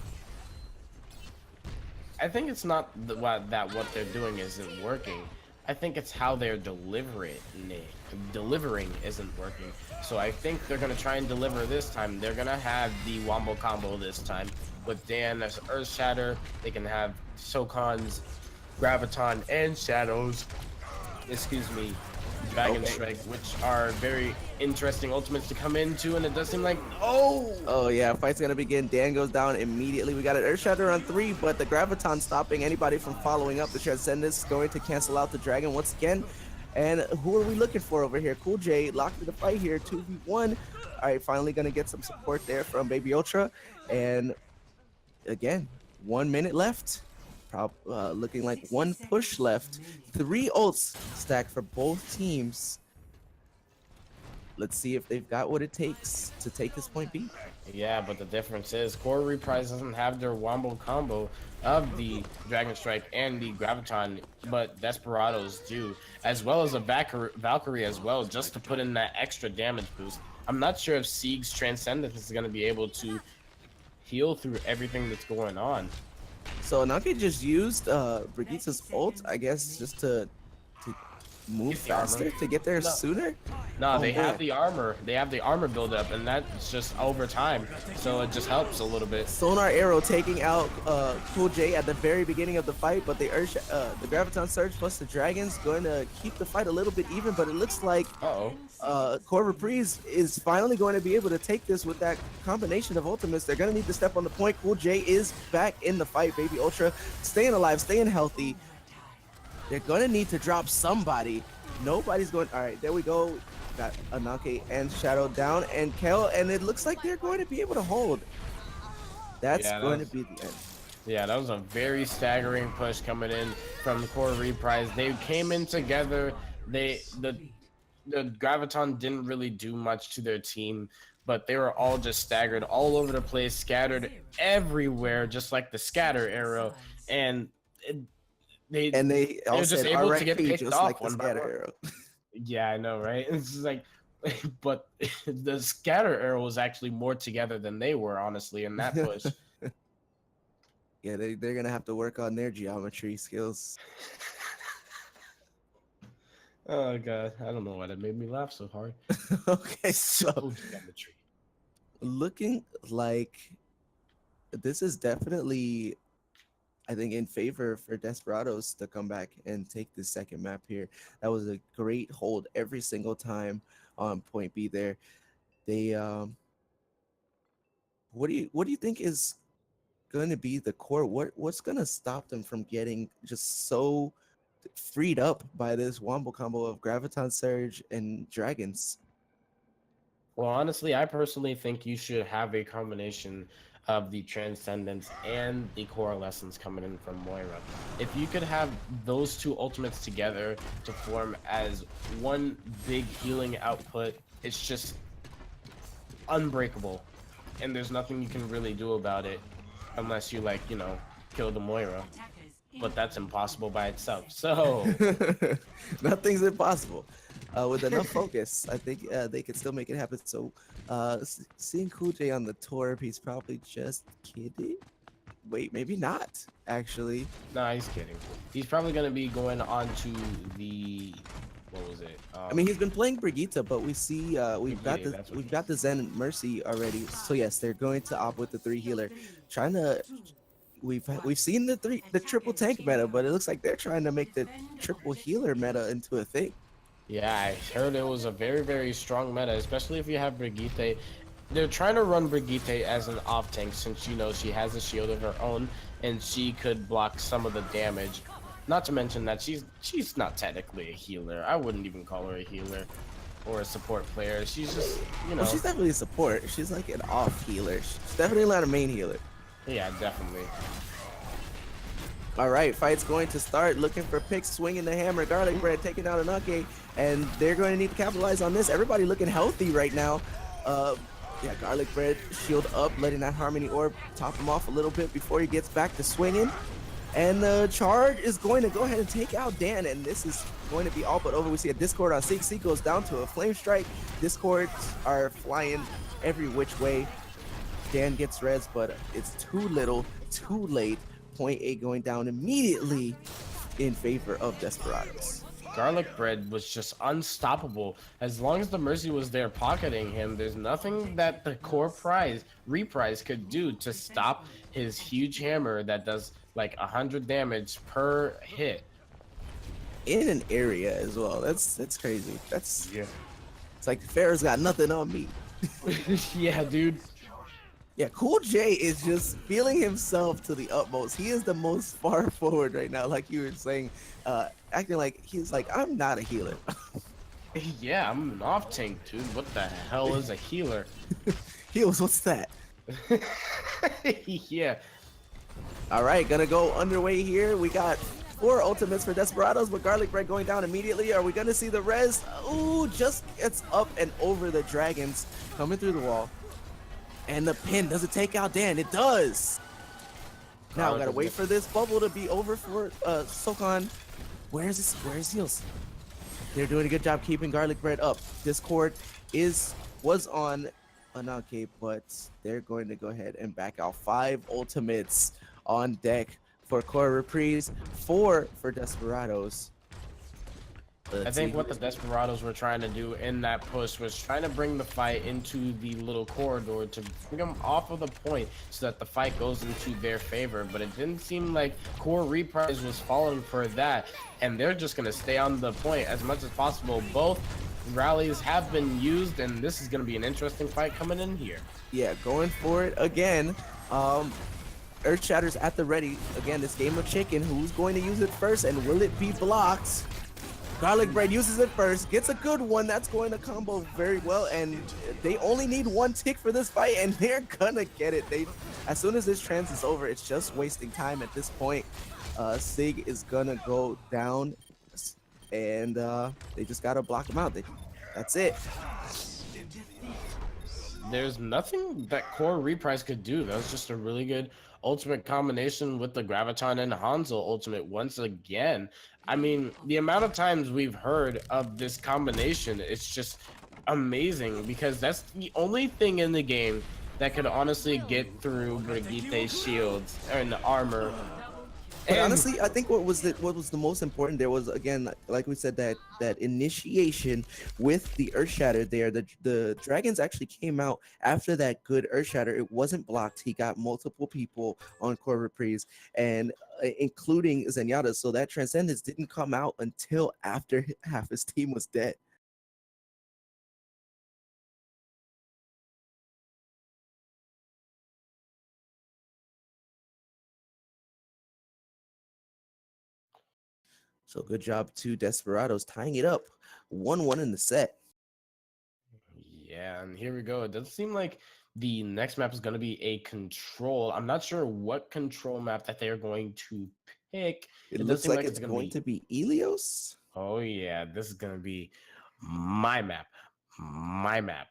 S3: I think it's not what they're doing isn't working. I think it's how they're delivering isn't working. So I think they're gonna try and deliver this time. They're gonna have the wombo combo this time with Dan as Earth Shatter. They can have Sokon's Graviton and Shadows. Excuse me. Dragon Strike, which are very interesting ultimates to come into, and it does seem like
S4: oh yeah, fight's gonna begin. Dan goes down immediately. We got an Earthshatter on 3, but the Graviton stopping anybody from following up. The Transcendence going to cancel out the Dragon once again. And who are we looking for over here? Cool J locked in the fight here, 2v1. All right, finally gonna get some support there from Baby Ultra, and again, 1 minute left. Looking like one push left. 3 ults stacked for both teams. Let's see if they've got what it takes to take this point B.
S3: yeah, but the difference is Core Reprise doesn't have their wombo combo of the Dragon Strike and the Graviton, but Desperados do, as well as a Valkyrie as well, just to put in that extra damage boost. I'm not sure if Sieg's Transcendence is going to be able to heal through everything that's going on.
S4: So Nake just used Brigitte's ult, I guess, just to move
S3: Get the armor.
S4: faster, to get there sooner?
S3: No,
S4: Oh,
S3: they
S4: man.
S3: have the armor. They have the armor build up, and that's just over time. So it just helps a little bit.
S4: Sonar Arrow taking out Cool J at the very beginning of the fight, but the Graviton Surge plus the Dragons going to keep the fight a little bit even, but it looks like Core Reprise is finally going to be able to take this with that combination of ultimates. They're going to need to step on the point. Cool J is back in the fight. Baby Ultra staying alive, staying healthy. They're going to need to drop somebody. Nobody's going. All right, there we go. Got Anake and Shadow down and Kel, and it looks like they're going to be able to hold. That's going to be the end.
S3: Yeah, that was a very staggering push coming in from the Core Reprise. They came in together. The Graviton didn't really do much to their team, but they were all just staggered all over the place, scattered everywhere, just like the scatter arrow. And they all
S4: just
S3: just
S4: able
S3: able to get picked
S4: just
S3: off
S4: like the
S3: one by
S4: scatter
S3: one.
S4: arrow.
S3: Yeah, I know, right? It's just like, but the scatter arrow was actually more together than they were, honestly, in that push.
S4: Yeah, they're gonna have to work on their geometry skills.
S3: Oh god, I don't know why that made me laugh so hard.
S4: Okay, so
S3: Geometry.
S4: looking like this is definitely, I think, in favor for Desperados to come back and take the second map here. That was a great hold every single time on point B there. They what do you think is going to be the core? What's going to stop them from getting just so freed up by this wombo combo of Graviton Surge and Dragons?
S3: Well, honestly, I personally think you should have a combination of the Transcendence and the Core Lessons coming in from Moira. If you could have those two ultimates together to form as one big healing output, it's just unbreakable. And there's nothing you can really do about it unless you, like, you know, kill the Moira. But that's impossible by itself. So
S4: nothing's impossible. With enough focus, I think they could still make it happen. So seeing Cool J on the tour, he's probably just kidding. Wait, maybe not, actually.
S3: no, he's kidding. He's probably going to be going on to the, what was it?
S4: I mean, he's been playing Brigitte, but we see we've got
S3: that's what
S4: the Zen Mercy already. So yes, they're going to opt with the 3 healer, trying to. We've seen the triple tank meta, but it looks like they're trying to make the triple healer meta into a thing.
S3: Yeah, I heard it was a very, very strong meta, especially if you have Brigitte. They're trying to run Brigitte as an off tank since you know she has a shield of her own and she could block some of the damage. Not to mention that she's not technically a healer. I wouldn't even call her a healer or a support player. She's just, you
S4: Well,
S3: know,
S4: she's definitely a support. She's like an off healer. She's definitely not a main healer.
S3: yeah, definitely.
S4: All right, fight's going to start. Looking for picks, swinging the hammer. Garlic Bread taking down Anake, and they're going to need to capitalize on this. Everybody looking healthy right now. Yeah, Garlic Bread shield up, letting that Harmony Orb top him off a little bit before he gets back to swinging. And the charge is going to go ahead and take out Dan, and this is going to be all but over. We see a Discord on Seek. Seek goes down to a Flame Strike. Discords are flying every which way. Dan gets res, but it's too little, too late. Point A going down immediately in favor of Desperados.
S3: Garlic Bread was just unstoppable. As long as the Mercy was there pocketing him, there's nothing that the core Reprise could do to stop his huge hammer that does like 100 damage per hit.
S4: In an area as well. That's crazy.
S3: Yeah.
S4: It's like Pharaoh's got nothing on me.
S3: Yeah, dude.
S4: Yeah, Cool J is just feeling himself to the utmost. He is the most far forward right now, like you were saying, acting like he's like, I'm not a healer.
S3: Yeah, I'm an off tank, dude. What the hell is a healer?
S4: Heals, what's that?
S3: Yeah.
S4: All right, gonna go underway here. We got 4 ultimates for Desperados, but Garlic Bread going down immediately. Are we gonna see the res? Ooh, just gets up and over the dragons, coming through the wall. And the pin, does it take out Dan? It does. Now we gotta wait for this bubble to be over for Sokon. Where's Heals? They're doing a good job keeping Garlic Bread up. Discord was on Anake, but they're going to go ahead and back out. 5 ultimates on deck for Core Reprise, 4 for Desperados.
S3: I think what the Desperados were trying to do in that push was trying to bring the fight into the little corridor to bring them off of the point so that the fight goes into their favor, but it didn't seem like Core Reprise was falling for that, and they're just going to stay on the point as much as possible. Both rallies have been used, and this is going to be an interesting fight coming in here.
S4: Yeah, going for it again. Earth Shatter's at the ready. Again, this game of chicken. Who's going to use it first, and will it be blocked? Garlic Bread uses it first, gets a good one. That's going to combo very well, and they only need 1 tick for this fight, and they're gonna get it. As soon as this trans is over, it's just wasting time at this point. Sig is gonna go down, and they just gotta block him out. That's it.
S3: There's nothing that Core Reprise could do. That was just a really good ultimate combination with the Graviton and Hanzo ultimate once again. I mean, the amount of times we've heard of this combination, it's just amazing because that's the only thing in the game that could honestly get through Brigitte's shields and armor.
S4: But honestly, I think what was the most important there was, again, like we said, that initiation with the Earth Shatter there. The dragons actually came out after that good Earth Shatter. It wasn't blocked. He got multiple people on Core Reprise, and including Zenyatta. So that Transcendence didn't come out until after half his team was dead. So good job to Desperados tying it up 1-1 in the set.
S3: Yeah, and here we go. It doesn't seem like the next map is going to be a control. I'm not sure what control map that they're going to pick.
S4: It
S3: does
S4: looks
S3: seem
S4: like it's going to be Ilios.
S3: Oh yeah, this is going to be my map. My map.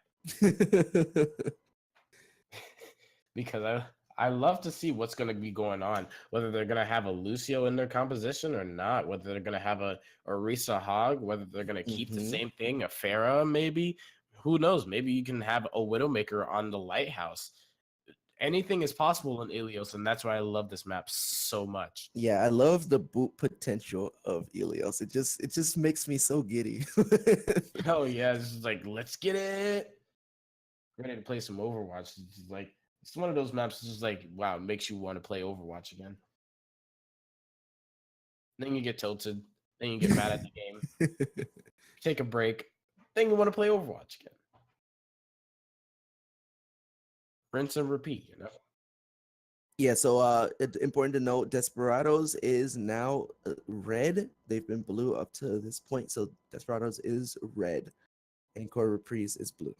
S3: Because I love to see what's going to be going on, whether they're going to have a Lucio in their composition or not, whether they're going to have a Orisa Hog, whether they're going to keep the same thing, a Pharah maybe. Who knows? Maybe you can have a Widowmaker on the Lighthouse. Anything is possible in Ilios, and that's why I love this map so much.
S4: Yeah, I love the boot potential of Ilios. It just makes me so giddy.
S3: Oh yeah, it's just like, let's get it. Ready to play some Overwatch. It's just like, it's one of those maps that's just like, wow, it makes you want to play Overwatch again. Then you get tilted. Then you get mad at the game. take a break, then you want to play Overwatch again. Rinse and repeat, you know.
S4: Yeah, so it's important to note Desperados is now red. They've been blue up to this point, so Desperados is red, and Core Reprise is blue.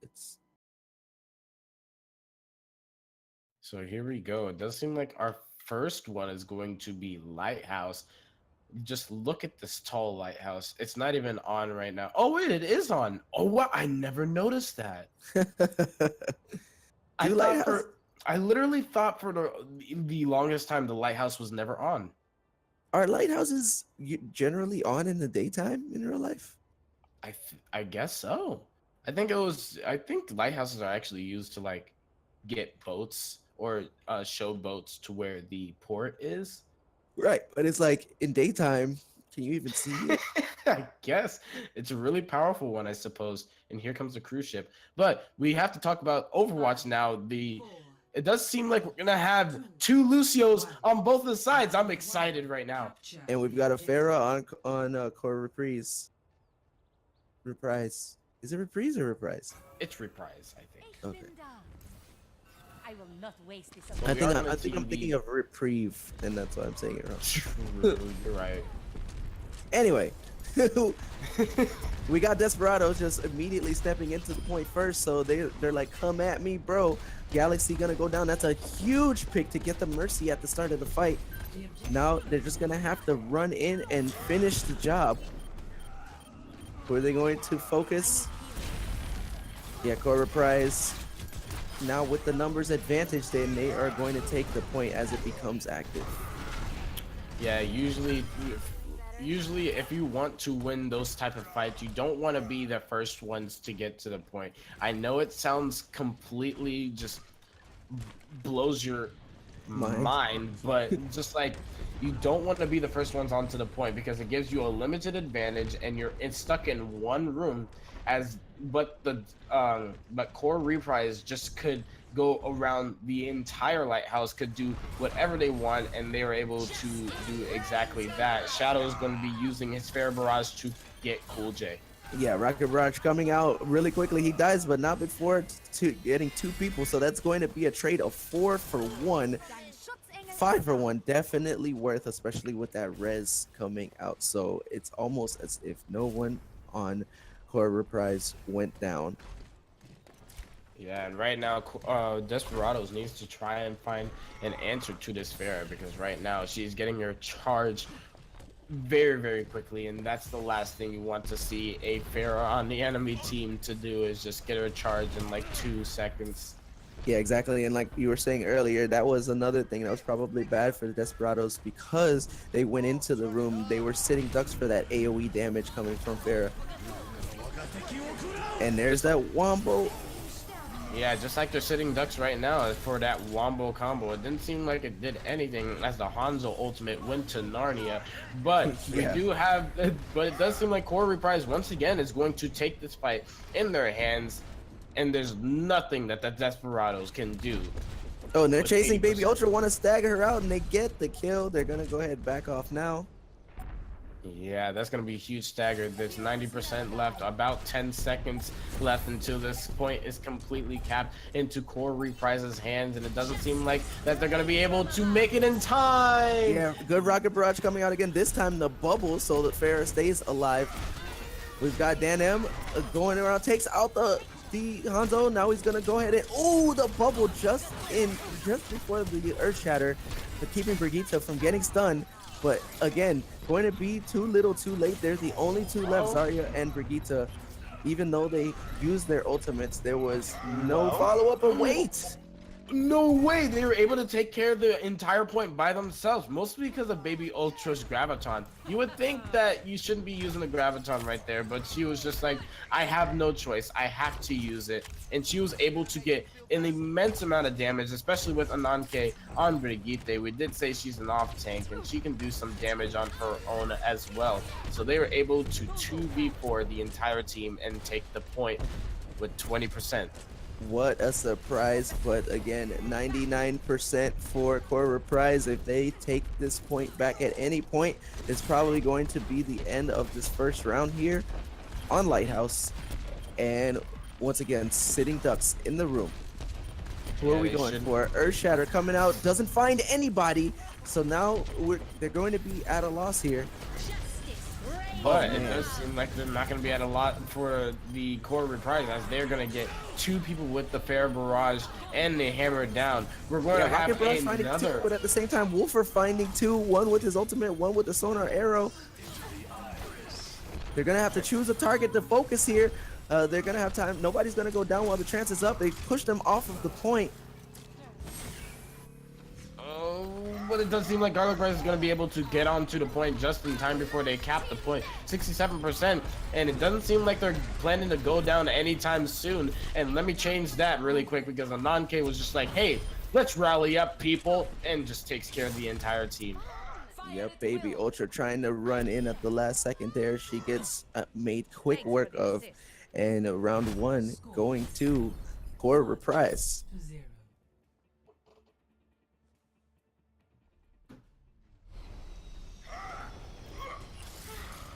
S4: It's
S3: So here we go. It does seem like our first one is going to be Lighthouse. Just look at this tall lighthouse. It's not even on right now. Oh wait, it is on. Oh wow, I never noticed that. I
S4: Do
S3: thought
S4: Lighthouse-
S3: for I literally thought for the longest time the lighthouse was never on.
S4: Are lighthouses generally on in the daytime in real life?
S3: I guess so. I think lighthouses are actually used to like get boats or show boats to where the port is.
S4: Right, but it's like in daytime, can you even see it?
S3: I guess it's a really powerful one, I suppose. And here comes the cruise ship. But we have to talk about Overwatch now. It does seem like we're gonna have two Lucios on both the sides. I'm excited right now.
S4: And we've got a Pharah on Core Reprise. Reprise. Is it Reprise or Reprise?
S3: It's Reprise, I think.
S4: Okay.
S6: I will not waste this.
S3: But we are
S4: I
S3: gonna
S4: think I'm
S3: see
S4: thinking
S3: the-
S4: of Reprieve, and that's why I'm saying it wrong.
S3: True, you're right.
S4: Anyway, we got Desperados just immediately stepping into the point first, so they're like, come at me, bro. Galaxy gonna go down. That's a huge pick to get the Mercy at the start of the fight. Now they're just gonna have to run in and finish the job. Who are they going to focus? Yeah, Core Reprise. Now with the numbers advantage, then they are going to take the point as it becomes active.
S3: Yeah, usually if you want to win those type of fights, you don't want to be the first ones to get to the point. I know it sounds completely just blows your mind, but just like you don't want to be the first ones onto the point because it gives you a limited advantage and you're stuck in one room but Core Reprise just could go around the entire lighthouse, could do whatever they want, and they were able to do exactly that. Shadow is going to be using his Fair Barrage to get Cool J.
S4: Yeah, Rocket Barrage coming out really quickly. He dies, but not before getting two people. So that's going to be a trade of 4 for 1. 5 for 1, definitely worth, especially with that res coming out. So it's almost as if no one on Core Reprise went down.
S3: Yeah, and right now, Desperados needs to try and find an answer to this Pharah because right now she's getting her charge very, very quickly, and that's the last thing you want to see a Pharah on the enemy team to do is just get her charge in like 2 seconds.
S4: Yeah, exactly. And like you were saying earlier, that was another thing that was probably bad for the Desperados because they went into the room. They were sitting ducks for that AoE damage coming from Pharah. And there's that Wombo.
S3: Yeah, just like they're sitting ducks right now for that Wombo combo. It didn't seem like it did anything as the Hanzo ultimate went to Narnia. But
S4: Yeah.
S3: but it does seem like Core Reprise once again is going to take this fight in their hands. And there's nothing that the Desperados can do.
S4: Oh, and they're
S3: with
S4: chasing Baby
S3: 80%.
S4: Ultra, want to stagger her out, and they get the kill. They're going to go ahead and back off now.
S3: Yeah, that's going to be a huge stagger. There's 90% left, about 10 seconds left until this point is completely capped into Core Reprise's hands, and it doesn't seem like that they're going to be able to make it in time.
S4: Yeah, good Rocket Barrage coming out again. This time the bubble so that Pharah stays alive. We've got Dan M going around, takes out the Hanzo. Now he's gonna go ahead and the bubble just before the Earth Shatter, but keeping Brigitte from getting stunned. But again, going to be too little, too late. They're the only two left, Zarya and Brigitte. Even though they used their ultimates, there was no follow-up. And wait,
S3: No way! They were able to take care of the entire point by themselves, mostly because of Baby Ultra's Graviton. You would think that you shouldn't be using the Graviton right there, but she was just like, I have no choice. I have to use it. And she was able to get an immense amount of damage, especially with Ananke on Brigitte. We did say she's an off tank, and she can do some damage on her own as well. So they were able to 2v4 the entire team and take the point with 20%.
S4: What a surprise, but again, 99% for Core Reprise. If they take this point back at any point, it's probably going to be the end of this first round here on Lighthouse. And once again, Sitting Ducks in the room. Who are we going for? Earthshatter coming out, doesn't find anybody. So now they're going to be at a loss here.
S3: But it does seem like they're not going to be at a lot for the Core Reprise, as they're going to get 2 people with the Fair Barrage and the Hammer down. We're going to have another.
S4: 2, but at the same time, Wolfer finding 2, one with his ultimate, one with the sonar arrow. They're going to have to choose a target to focus here. They're going to have time. Nobody's going to go down while the trance is up. They push them off of the point.
S3: But it does seem like Garlic Bread is going to be able to get onto the point just in time before they cap the point. 67%, and it doesn't seem like they're planning to go down anytime soon. And let me change that really quick, because Ananke was just like, hey, let's rally up, people, and just takes care of the entire team.
S4: Yep, Baby Ultra trying to run in at the last second there. She gets made quick work of. And round 1 going to Core Reprise.
S5: 0.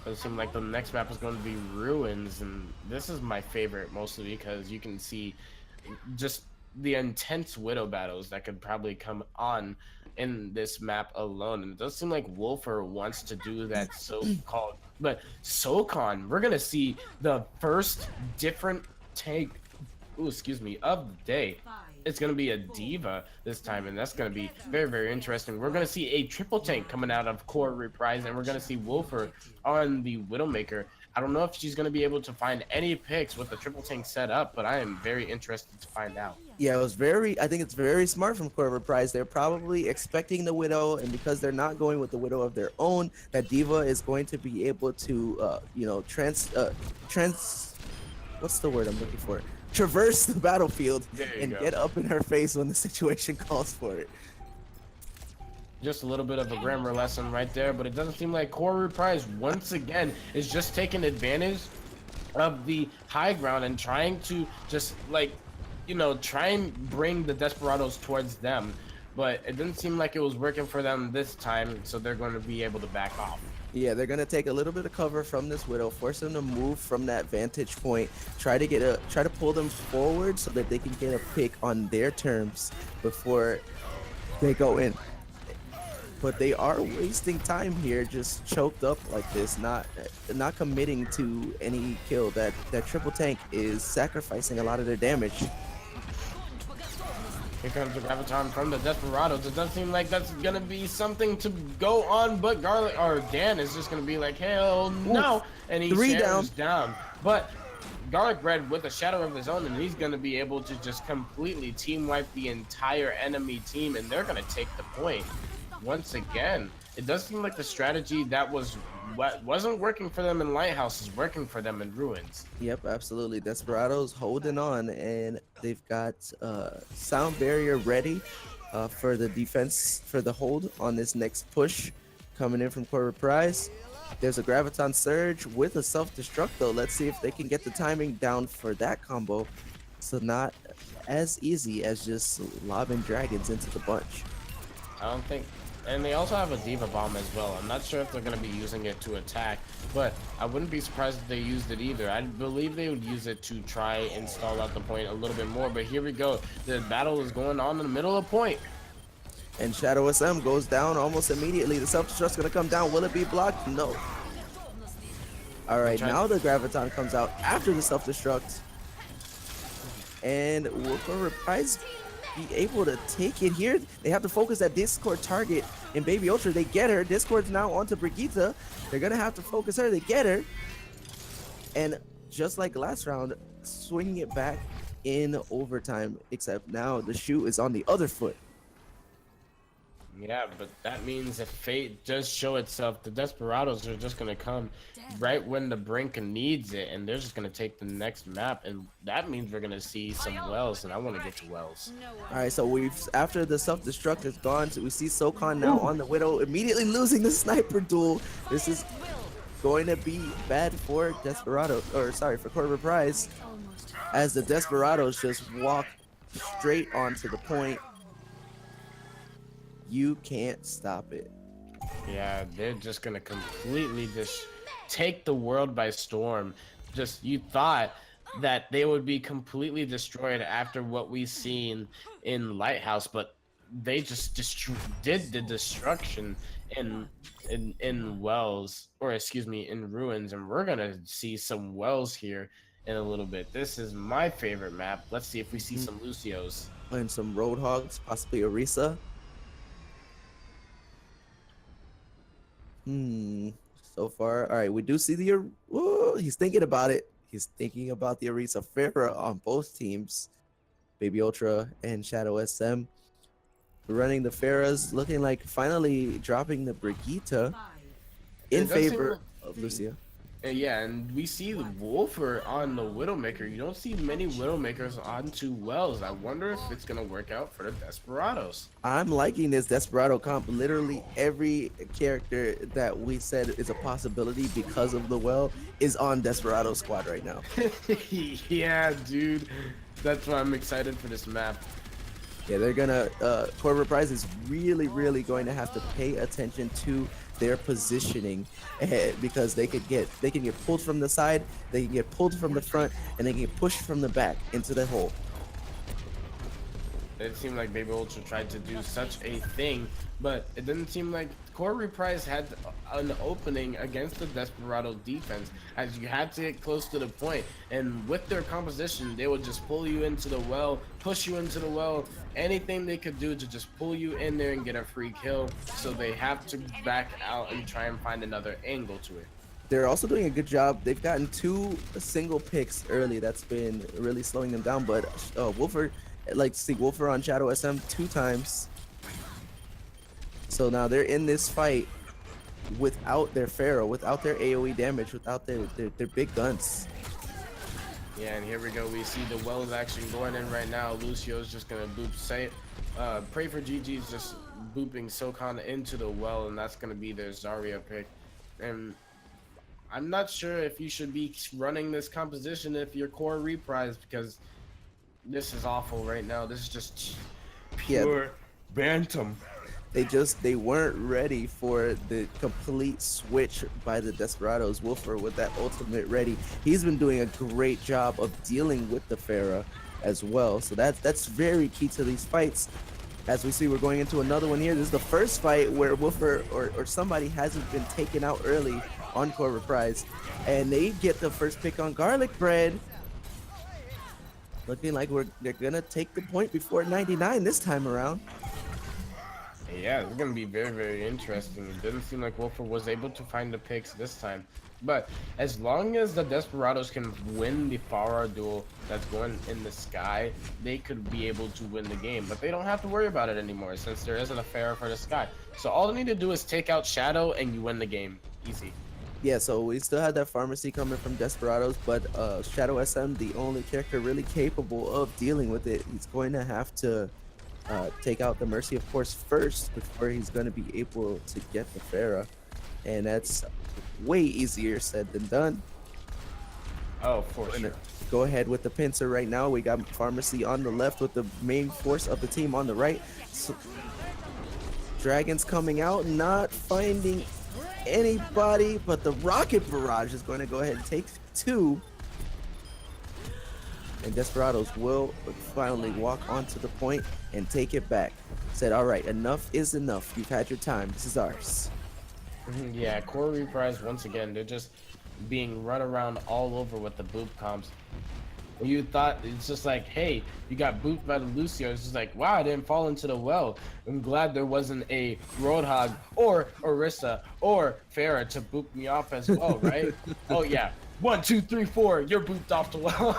S3: It seemed like the next map is going to be Ruins, and this is my favorite mostly because you can see just the intense Widow battles that could probably come on in this map alone. And it does seem like Wolfer wants to do that so-called, but SoCon, we're gonna see the first different tank, of the day. It's going to be a Diva this time, and that's going to be very, very interesting. We're going to see a triple tank coming out of Core Reprise, and we're going to see Wolfer on the Widowmaker. I don't know if she's going to be able to find any picks with the triple tank set up, but I am very interested to find out.
S4: Yeah, I think it's very smart from Core Reprise. They're probably expecting the Widow, and because they're not going with the Widow of their own, that Diva is going to be able to, what's the word I'm looking for? Traverse the battlefield and get up in her face when the situation calls for it.
S3: Just a little bit of a grammar lesson right there, but it doesn't seem like Core Reprise once again is just taking advantage of the high ground and trying to just try and bring the Desperados towards them. But it didn't seem like it was working for them this time, so they're going to be able to back off.
S4: Yeah, they're gonna take a little bit of cover from this Widow, force them to move from that vantage point, try to pull them forward so that they can get a pick on their terms before they go in. But they are wasting time here, just choked up like this, not committing to any kill. That triple tank is sacrificing a lot of their damage.
S3: Here comes the Graviton from the Desperados. It does seem like that's gonna be something to go on, but Dan is just gonna be like, hell no, and he shatters down. But Garlic Bread with a shadow of his own, and he's gonna be able to just completely team wipe the entire enemy team, and they're gonna take the point once again. It does seem like the strategy that wasn't working for them in Lighthouse is working for them in Ruins.
S4: Yep, absolutely. Desperados holding on, and they've got sound barrier ready for the defense, for the hold on this next push coming in from Core Reprise. There's a Graviton Surge with a self-destruct though. Let's see if they can get the timing down for that combo. So not as easy as just lobbing dragons into the bunch.
S3: I don't think. And they also have a Diva Bomb as well. I'm not sure if they're going to be using it to attack, but I wouldn't be surprised if they used it either. I believe they would use it to try and stall out the point a little bit more, but here we go. The battle is going on in the middle of the point.
S4: And Shadow SM goes down almost immediately. The self-destruct's going to come down. Will it be blocked? No. All right, now the Graviton comes out after the self-destruct. And will Core Reprise be able to take it here? They have to focus that Discord target in Baby Ultra. They get her. Discord's now onto Brigitte. They're gonna have to focus her. They get her, and just like last round, swinging it back in overtime, except now the shoe is on the other foot.
S3: Yeah, but that means if fate does show itself, the Desperados are just gonna come right when the Brink needs it, and they're just gonna take the next map, and that means we're gonna see some Wells, and I want to get to Wells.
S4: All right, so we've after the self-destruct is gone, so we see Sokon now on the Widow, immediately losing the sniper duel. This is going to be bad for Desperados, or sorry, for Core Reprise, as the Desperados just walk straight onto the point. You can't stop it.
S3: Yeah, they're just gonna completely just take the world by storm. Just you thought that they would be completely destroyed after what we seen in Lighthouse, but they just did the destruction in Wells, or excuse me, in Ruins, and we're gonna see some Wells here in a little bit. This is my favorite map. Let's see if we see some Lucios.
S4: And some Roadhogs, possibly Orisa. So far, all right. We do see the. Whoa, he's thinking about it. He's thinking about the Orisa Farah on both teams, Baby Ultra and Shadow SM. Running the Farahs, looking like finally dropping the Brigitte in
S3: It does seem
S4: favor
S3: like-
S4: of Lucia.
S3: Yeah, and we see the Wolfer on the Widowmaker. You don't see many Widowmakers onto Wells. I wonder if it's gonna work out for the Desperados.
S4: I'm liking this Desperado comp. Literally every character that we said is a possibility because of the well is on Desperado squad right now.
S3: Yeah, dude. That's why I'm excited for this map.
S4: Yeah, they're gonna Core Reprise is really going to have to pay attention to their positioning ahead, because they can get pulled from the side, they can get pulled from the front, and they can get pushed from the back into the hole.
S3: It seemed like Baby Ultra tried to do such a thing, but it didn't seem like Core Reprise had an opening against the Desperado defense, as you had to get close to the point, and with their composition, they would just pull you into the well, push you into the well, anything they could do to just pull you in there and get a free kill, so they have to back out and try and find another angle to it.
S4: They're also doing a good job. They've gotten 2 single picks early. That's been really slowing them down, but Wolfer, like to see Wolfer on Shadow SM 2 times. So now they're in this fight without their Pharaoh, without their AoE damage, without their big guns.
S3: Yeah, and here we go. We see the Wells action going in right now. Lucio's just gonna boop. Pray for GG's just booping Sokon into the well, and that's gonna be their Zarya pick. And I'm not sure if you should be running this composition if you're Core Reprise, because this is awful right now. This is just pure bantam.
S4: They weren't ready for the complete switch by the Desperados. Wolfer with that ultimate ready. He's been doing a great job of dealing with the Pharah as well. So that's very key to these fights. As we see, we're going into another one here. This is the first fight where Wolfer or somebody hasn't been taken out early on Core Reprise, and they get the first pick on Garlic Bread. Looking like they're gonna take the point before 99 this time around.
S3: Yeah, it's gonna be very interesting. It didn't seem like Wolfer was able to find the picks this time, but as long as the Desperados can win the Farah duel that's going in the sky, they could be able to win the game. But they don't have to worry about it anymore, since there isn't a Farah for the sky. So all they need to do is take out Shadow and you win the game. Easy.
S4: Yeah, so we still have that pharmacy coming from Desperados, but Shadow SM, the only character really capable of dealing with it, he's going to have to take out the Mercy, of course, first before he's going to be able to get the Pharah, and that's way easier said than done.
S3: Oh, for sure.
S4: Go ahead with the pincer right now. We got Pharmacy on the left with the main force of the team on the right. So, Dragons coming out, not finding anybody, but the Rocket Barrage is going to go ahead and take 2. And Desperados will finally walk onto the point and take it back. Said, all right, enough is enough. You've had your time. This is ours.
S3: Yeah, Core Reprise, once again, they're just being run around all over with the boop comps. You thought it's just like, hey, you got booped by the Lucio. It's just like, wow, I didn't fall into the well. I'm glad there wasn't a Roadhog or Orisa or Farah to boop me off as well, right? Oh yeah, 1, 2, 3, 4, you're booped off the well.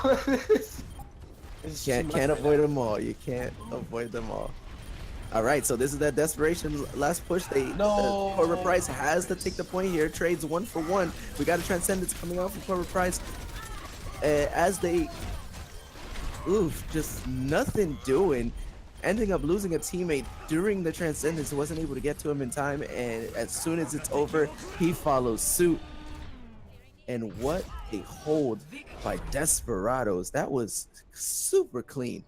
S3: It's too
S4: Can't
S3: much
S4: can't
S3: right
S4: avoid
S3: now.
S4: them all. You can't avoid them all. All right, so this is that desperation last push.
S3: No.
S4: Poor Reprise has to take the point here. Trades 1-for-1. We got a Transcendence coming out from Poor Reprise. As they, oof, just nothing doing. Ending up losing a teammate during the Transcendence, who wasn't able to get to him in time. And as soon as it's over, he follows suit. And what a hold by Desperados. That was super clean.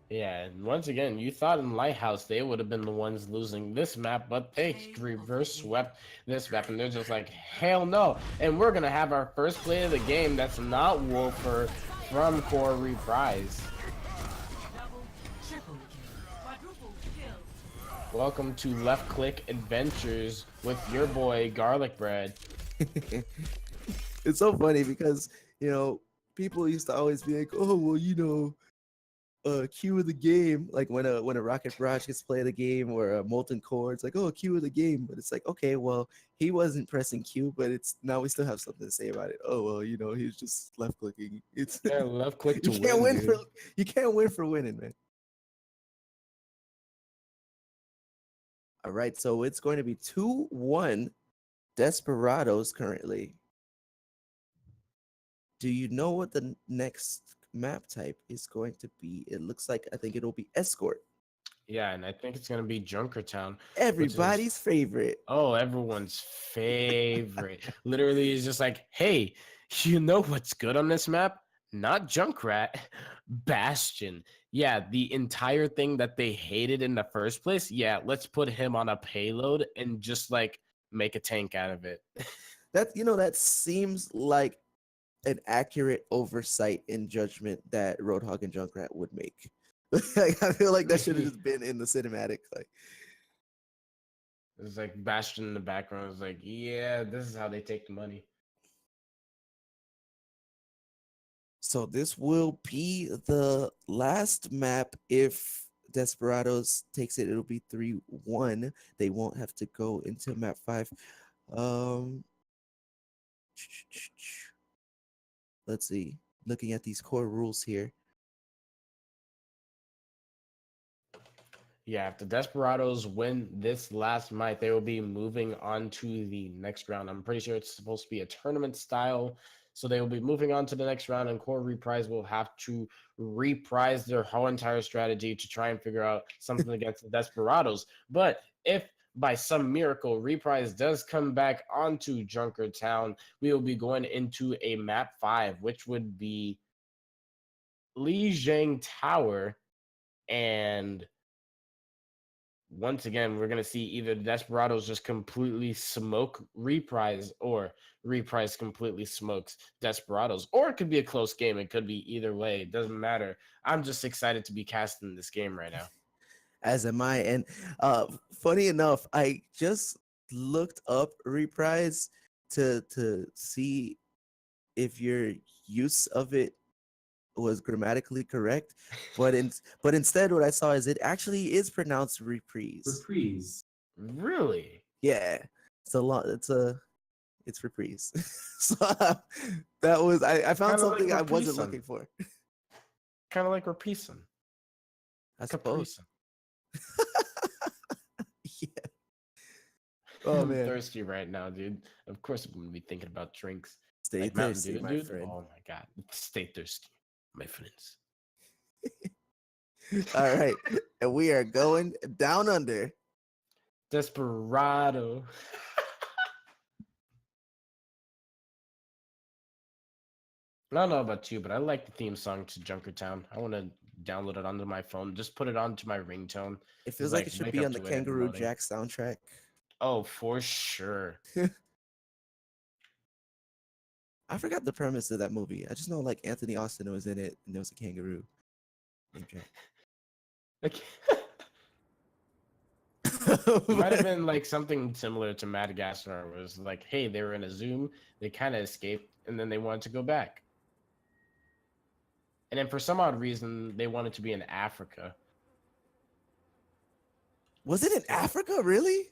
S3: Yeah, and once again, you thought in Lighthouse they would have been the ones losing this map, but they reverse swept this map, and they're just like, hell no. And we're gonna have our first play of the game that's not Wolfer from Core Reprise.
S5: Double, triple kill. Quadruple kill.
S3: Welcome to Left Click Adventures with your boy Garlic Bread.
S4: It's so funny because, you know, people used to always be like, oh, well, you know, Q of the game, like when a Rocket Barrage gets play of the game or a Molten Core, it's like, oh, Q of the game. But it's like, okay, well, he wasn't pressing Q, but it's now we still have something to say about it. Oh, well, you know, he was just left clicking. It's
S3: Yeah, left click
S4: you
S3: to
S4: can't
S3: win,
S4: win for
S3: dude.
S4: you can't win for winning, man. All right, so it's going to be 2-1 Desperados currently. Do you know what the next map type is going to be? It looks like I think it'll be Escort.
S3: Yeah, and I think it's gonna be Junkertown.
S4: Everybody's favorite.
S3: Oh, everyone's favorite. Literally, is just like, hey, you know what's good on this map? Not Junkrat, Bastion. Yeah, the entire thing that they hated in the first place. Yeah, let's put him on a payload and just like make a tank out of it.
S4: That seems like an accurate oversight and judgment that Roadhog and Junkrat would make. Like, I feel like that should have just been in the cinematic. Like,
S3: It's like Bastion in the background. It's like, yeah, this is how they take the money.
S4: so this will be the last map. If Desperados takes it, it'll be 3-1. They won't have to go into map 5. Let's see. Looking at these core rules here.
S3: Yeah, if the Desperados win this last night, they will be moving on to the next round. I'm pretty sure it's supposed to be a tournament style. So they will be moving on to the next round, and Core Reprise will have to reprise their whole entire strategy to try and figure out something against the Desperados. But if by some miracle Reprise does come back onto Junkertown, we will be going into a map 5, which would be Lijiang Tower. And once again, we're going to see either the Desperados just completely smoke Reprise, or Reprise completely smokes Desperados. Or it could be a close game. It could be either way. It doesn't matter. I'm just excited to be casting this game right now.
S4: As am I. And funny enough, I just looked up Reprise to see if your use of it was grammatically correct, but instead what I saw is it actually is pronounced reprise.
S3: Reprise. Really?
S4: Yeah, it's a lot. It's reprise. So that was I found
S3: Kinda like
S4: something I wasn't
S3: reprison.
S4: looking for.
S3: Kind of like Reprison.
S4: I suppose.
S3: Capricin.
S4: Yeah. Oh
S3: I'm
S4: man,
S3: thirsty right now, dude. Of course, I'm gonna be thinking about drinks.
S4: stay
S3: Like Mountain
S4: thirsty,
S3: Dew,
S4: my
S3: dude.
S4: friend.
S3: Oh my god, stay thirsty, my friends.
S4: All right, and we are going down under.
S3: Desperado. I don't know about you, but I like the theme song to Junkertown. I want to download it onto my phone. Just put it onto my ringtone.
S4: It feels
S3: It's
S4: like it should
S3: wake
S4: be
S3: up
S4: on the
S3: to it every
S4: Kangaroo
S3: morning.
S4: Jack soundtrack.
S3: Oh, for sure.
S4: I forgot the premise of that movie. I just know like Anthony Austin was in it, and there was a kangaroo named Jack.
S3: Like, it might have been like something similar to Madagascar, where it was like, hey, they were in a Zoom, they kind of escaped, and then they wanted to go back. And then for some odd reason, they wanted to be in Africa.
S4: Was it in Africa, really?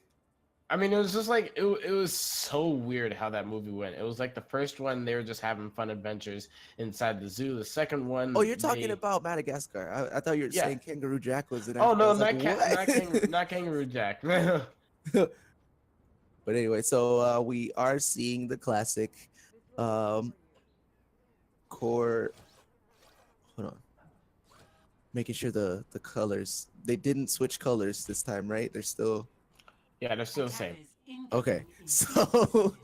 S3: I mean, it was just like it was so weird how that movie went. It was like the first one they were just having fun adventures inside the zoo. The second one,
S4: Oh, you're talking
S3: they
S4: about Madagascar. I thought you were
S3: yeah.
S4: saying Kangaroo Jack was in
S3: Oh
S4: Africa. I
S3: no,
S4: was like, what?
S3: not Kangaroo Jack.
S4: But anyway, so we are seeing the classic um, core. Hold on, making sure the colors. They didn't switch colors this time, right? They're still
S3: Yeah, they're still the same.
S4: okay. So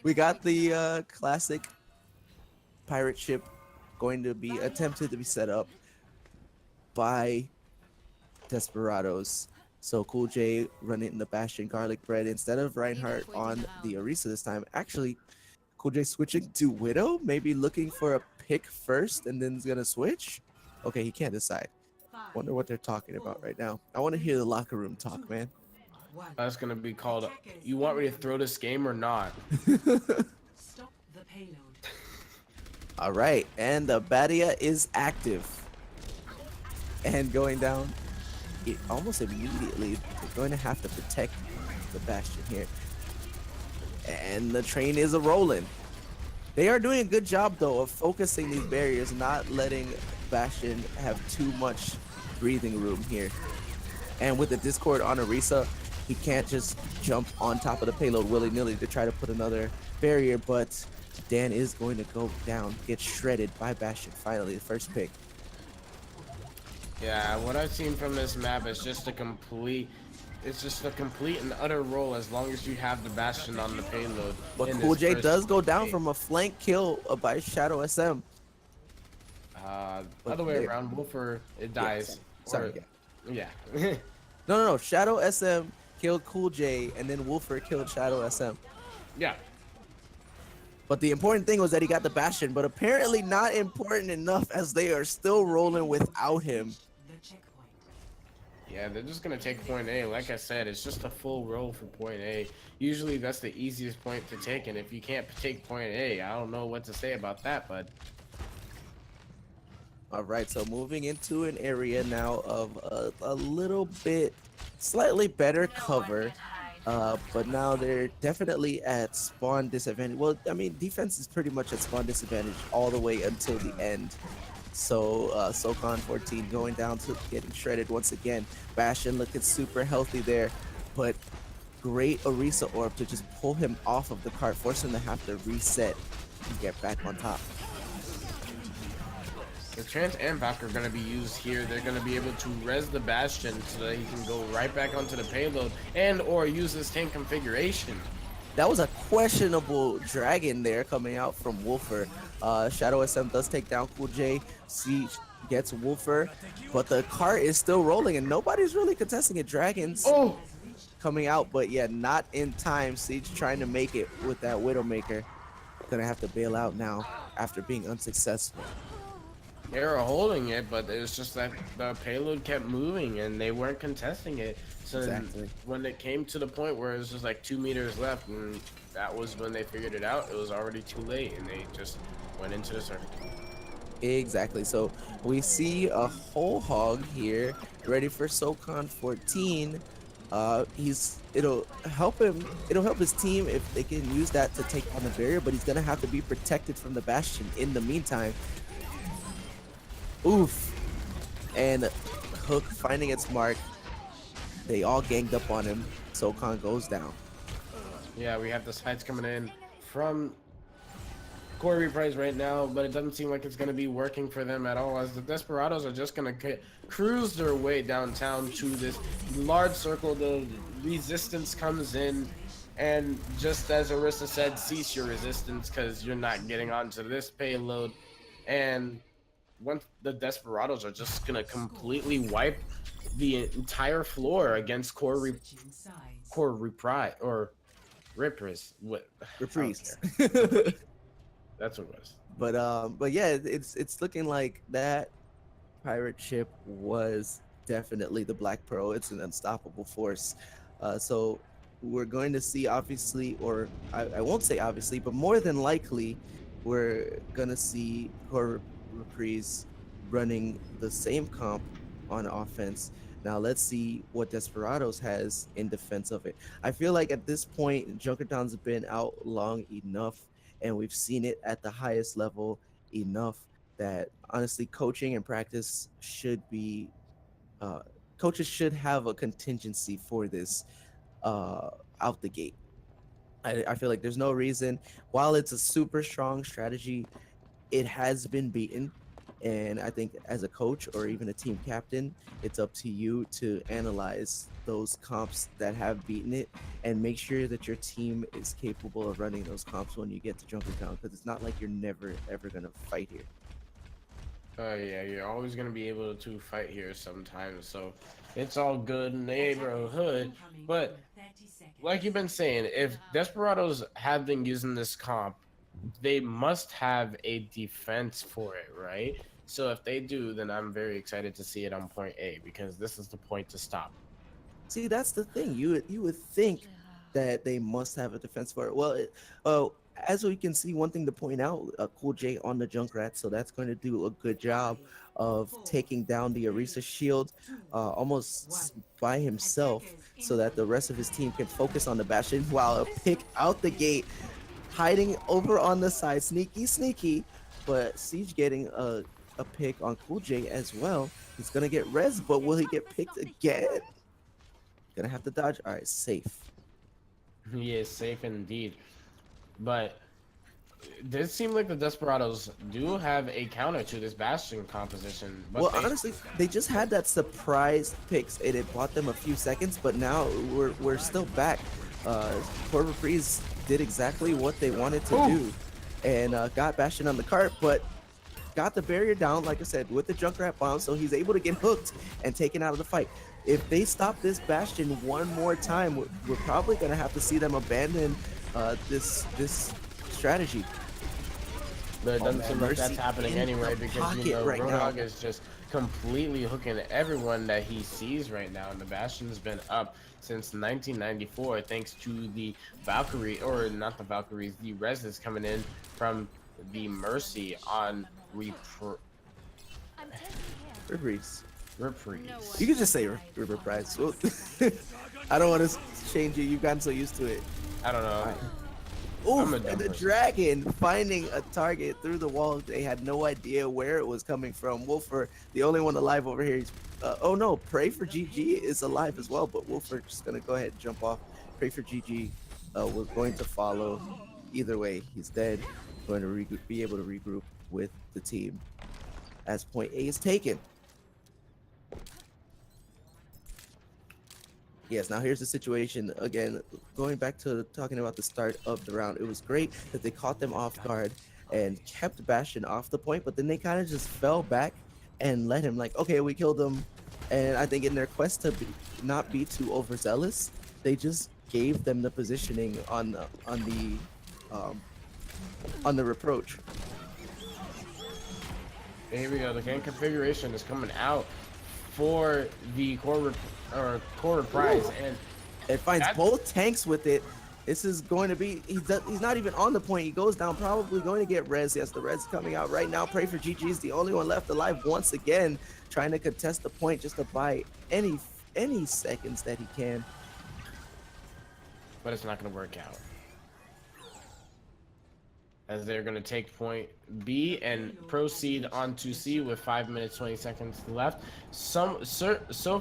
S4: we got the classic pirate ship going to be attempted to be set up by Desperados. So Cool J running the Bastion Garlic Bread instead of Reinhardt on the Orisa this time. Actually, Cool J switching to Widow, maybe looking for a pick first and then is gonna switch. Okay, he can't decide. Wonder what they're talking about right now. I want to hear the locker room talk, man.
S3: That's gonna be called. You want me to throw this game or not?
S5: Stop the payload.
S4: All right, and the Badia is active and going down almost immediately. They're going to have to protect the Bastion here, and the train is a rolling. They are doing a good job though of focusing these barriers, not letting Bastion have too much breathing room here. And with the Discord on Orisa, he can't just jump on top of the payload willy-nilly to try to put another barrier, but Dan is going to go down, get shredded by Bastion. Finally, the first pick.
S3: Yeah, what I've seen from this map is just a complete. It's just a complete and utter roll as long as you have the Bastion on the payload.
S4: But
S3: in
S4: Cool
S3: this
S4: J
S3: first
S4: does go down
S3: pick.
S4: from a flank kill by Shadow SM.
S3: Other way around, Wolfer, it dies.
S4: Sorry.
S3: Or- yeah.
S4: No. Shadow SM killed Cool J, and then Wolfer killed Shadow SM.
S3: Yeah.
S4: But the important thing was that he got the Bastion, but apparently not important enough as they are still rolling without him.
S5: The checkpoint.
S3: Yeah, they're just gonna take point A. Like I said, it's just a full roll for point A. Usually that's the easiest point to take, and if you can't take point A, I don't know what to say about that, but
S4: All right, so moving into an area now of a little bit slightly better cover, but now they're definitely at spawn disadvantage. Well, I mean, defense is pretty much at spawn disadvantage all the way until the end. So SoCon 14 going down to getting shredded once again. Bastion looking super healthy there, but great Orisa orb to just pull him off of the cart, force him to have to reset and get back on top.
S3: the Trance and Valk are gonna be used here. They're gonna be able to res the Bastion so that he can go right back onto the payload and or use this tank configuration.
S4: That was a questionable dragon there coming out from Wolfer. Shadow SM does take down Cool J. Siege gets Wolfer, but the cart is still rolling and nobody's really contesting it. Dragons coming out, but yeah, not in time. Siege trying to make it with that Widowmaker. Gonna have to bail out now after being unsuccessful.
S3: They were holding it, but it was just that the payload kept moving and they weren't contesting it. So
S4: Exactly.
S3: when it came to the point where it was just like 2 meters left, and that was when they figured it out, it was already too late and they just went into the circle.
S4: Exactly. So we see a whole hog here, ready for SoCon 14. It'll help him. It'll help his team if they can use that to take on the barrier, but he's gonna have to be protected from the Bastion in the meantime. Oof. And Hook finding its mark. They all ganged up on him. SoCon goes down.
S3: Yeah, we have the sides coming in from Core Reprise right now, but it doesn't seem like it's going to be working for them at all, as the Desperados are just going to cruise their way downtown to this large circle. The resistance comes in, and just as Orisa said, cease your resistance because you're not getting onto this payload. And once the Desperados are just going to completely wipe the entire floor against
S5: Switching sides.
S3: Core Reprise or Reprise. What?
S4: Reprise.
S3: That's what it was.
S4: But yeah, it's looking like that pirate ship was definitely the Black Pearl. It's an unstoppable force. So we're going to see, obviously, or I won't say obviously, but more than likely, we're gonna see Core Reprise running the same comp on offense. Now let's see what Desperados has in defense of it. I feel like at this point, Junkertown's been out long enough, and we've seen it at the highest level enough that honestly, coaching and practice should be uh, coaches should have a contingency for this out the gate. I feel like there's no reason, while it's a super strong strategy, it has been beaten. And I think as a coach or even a team captain, it's up to you to analyze those comps that have beaten it and make sure that your team is capable of running those comps when you get to Junkertown, because it's not like you're never ever gonna fight here.
S3: Yeah, you're always gonna be able to fight here sometimes, so it's all good in the neighborhood. But like you've been saying, if Desperados have been using this comp, they must have a defense for it, right? So if they do, then I'm very excited to see it on point A, because this is the point to stop.
S4: See, that's the thing. You would think that they must have a defense for it. Well, as we can see, one thing to point out, Cool J on the Junkrat, so that's going to do a good job of taking down the Orisa shield almost by himself, so that the rest of his team can focus on the Bastion, while a pick out the gate, hiding over on the side, sneaky, but Siege getting a pick on Cool J as well. He's gonna get res, but will he get picked again? Gonna have to dodge. All right, safe.
S3: He is safe indeed. But it does seem like the Desperados do have a counter to this Bastion composition. But
S4: Well, honestly, they just had that surprise picks, and it bought them a few seconds. But now we're still back. Poor Reprise did exactly what they wanted to do, and got Bastion on the cart, but got the barrier down, like I said, with the Junkrat bomb, so he's able to get hooked and taken out of the fight. If they stop this Bastion one more time, we're probably gonna have to see them abandon this strategy.
S3: But it doesn't
S4: man,
S3: seem like that's
S4: Mercy
S3: happening
S4: in
S3: anyway,
S4: the
S3: because you know
S4: pocket right
S3: Roadhog
S4: now.
S3: is just completely hooking everyone that he sees right now, and the Bastion's been up since 1994 thanks to the Valkyrie, or not the Valkyries, the Reses coming in from the Mercy on
S6: I'm taking care.
S4: Reprise.
S3: Reprise.
S4: You can just say Reprise. Well, I don't want to change it. You've gotten so used to it.
S3: I don't know.
S4: Oof,
S3: a dumb
S4: and the
S3: person.
S4: dragon finding a target through the wall. They had no idea where it was coming from. Wolfer, the only one alive over here. Oh no, Pray for GG is alive as well, but Wolfer just gonna go ahead and jump off. Pray for GG. We're going to follow. Either way, he's dead. Going to be able to regroup with the team as point A is taken. Yes, now here's the situation. Again, going back to talking about the start of the round, it was great that they caught them off guard and kept Bastion off the point, but then they kind of just fell back and let him, like, okay, we killed him. And I think in their quest to not be too overzealous, they just gave them the positioning on the reproach.
S3: Here we go. The game configuration is coming out for the core Reprise, and
S4: It finds
S3: That's-
S4: both tanks with it. This is going to be, he's not even on the point. He goes down, probably going to get res. Yes, the res coming out right now. Pray for GG is the only one left alive once again, trying to contest the point just to buy any seconds that he can.
S3: but it's not going to work out, as they're going to take point B and proceed on to C with 5 minutes 20 seconds left. So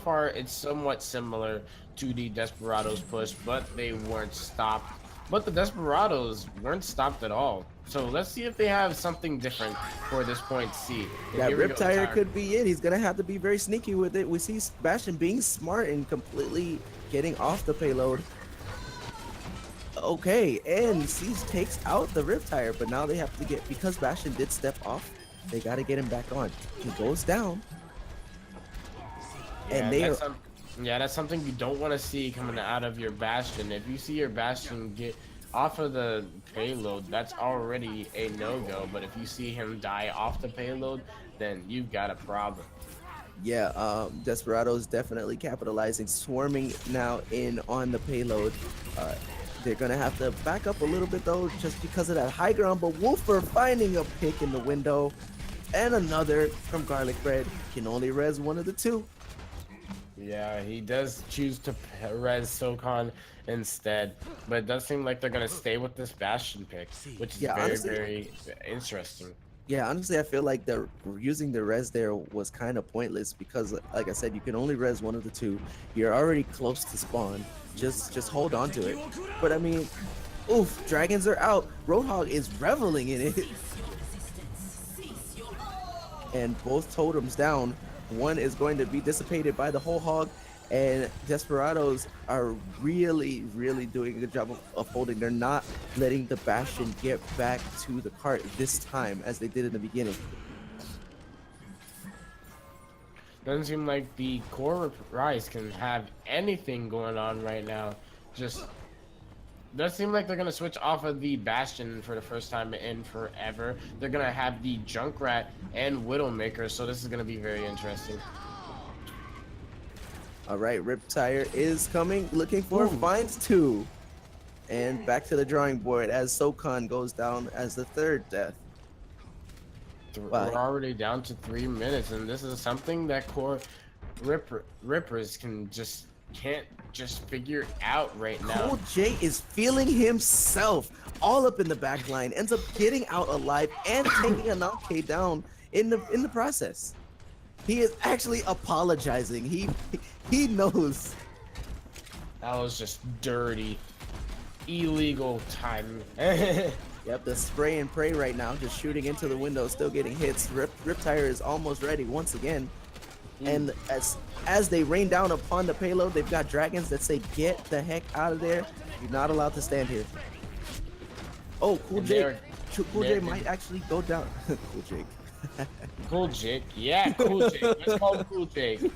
S3: far it's somewhat similar to the Desperados push, but they weren't stopped. But the Desperados weren't stopped at all. So let's see if they have something different for this point C. And
S4: That
S3: here we go,
S4: Riptire
S3: Tyre.
S4: could be it. He's going to have to be very sneaky with it. We see Bastion being smart and completely getting off the payload. Okay, and Siege takes out the Riptire, but now they have to get, because Bastion did step off, they got to get him back on. He goes down. And they are,
S3: that's something you don't want to see coming out of your Bastion. If you see your Bastion get off of the payload, that's already a no-go. But if you see him die off the payload, then you've got a problem.
S4: yeah, Desperados definitely capitalizing, swarming now in on the payload. They're going to have to back up a little bit, though, just because of that high ground. But Wolfer finding a pick in the window. And another from Garlic Bread. Can only res one of the two.
S3: Yeah, he does choose to res Sokon instead, but it does seem like they're gonna stay with this Bastion pick, which is
S4: Yeah,
S3: very,
S4: honestly,
S3: very interesting.
S4: yeah, honestly, I feel like the using the res there was kind of pointless because, like I said, you can only res one of the two. You're already close to spawn. Just hold on to it. But I mean, oof, dragons are out. Roadhog is reveling in it. And both totems down. One is going to be dissipated by the whole hog, and Desperados are really, really doing a good job of holding. They're not letting the Bastion get back to the cart this time as they did in the beginning.
S3: Doesn't seem like the core Reprise can have anything going on right now. Just does seem like they're gonna switch off of the Bastion for the first time in forever. They're gonna have the Junkrat and Widowmaker, so this is gonna be very interesting.
S4: All right, Riptire is coming, looking for finds two. And back to the drawing board as Sokon goes down as the third death.
S3: We're already down to 3 minutes, and this is something that core Rippers can't just figure out right now.
S4: Cool J is feeling himself all up in the back line, ends up getting out alive and taking a knock-K down in the process. He is actually apologizing. He knows.
S3: That was just dirty, illegal time.
S4: Yep, the spray and pray right now, just shooting into the window, still getting hits. Riptire is almost ready once again. And as they rain down upon the payload, they've got dragons that say, "Get the heck out of there! You're not allowed to stand here." Oh, Cool Jake. Cool Jake might actually go down. Cool Jake.
S3: Cool Jake, yeah, Cool Jake. Let's call him Cool Jake.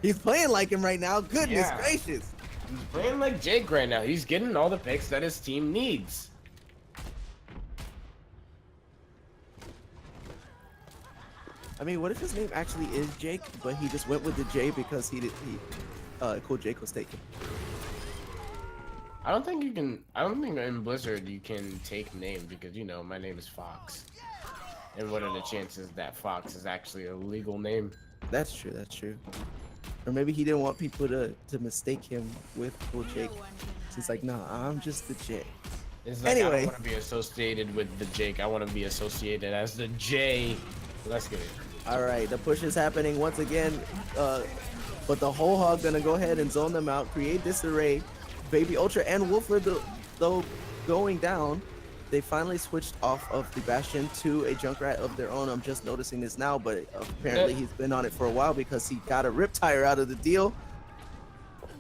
S4: He's playing like him right now. Goodness
S3: Yeah.
S4: gracious.
S3: He's playing like Jake right now. He's getting all the picks that his team needs.
S4: I mean, what if his name actually is Jake, but he just went with the J because Cool Jake was taken.
S3: I don't think you can. I don't think in Blizzard you can take name because my name is Fox, and what are the chances that Fox is actually a legal name?
S4: That's true. That's true. Or maybe he didn't want people to mistake him with Cool Jake. So he's like, "Nah, I'm just the J."
S3: It's like, I
S4: Anyway.
S3: don't want to be associated with the Jake. I want to be associated as the J. Let's get it.
S4: All right, the push is happening once again, but the whole hog gonna go ahead and zone them out, create disarray. Baby Ultra and Wolfer, though going down, they finally switched off of the Bastion to a Junkrat of their own. I'm just noticing this now, but apparently he's been on it for a while because he got a Riptire out of the deal,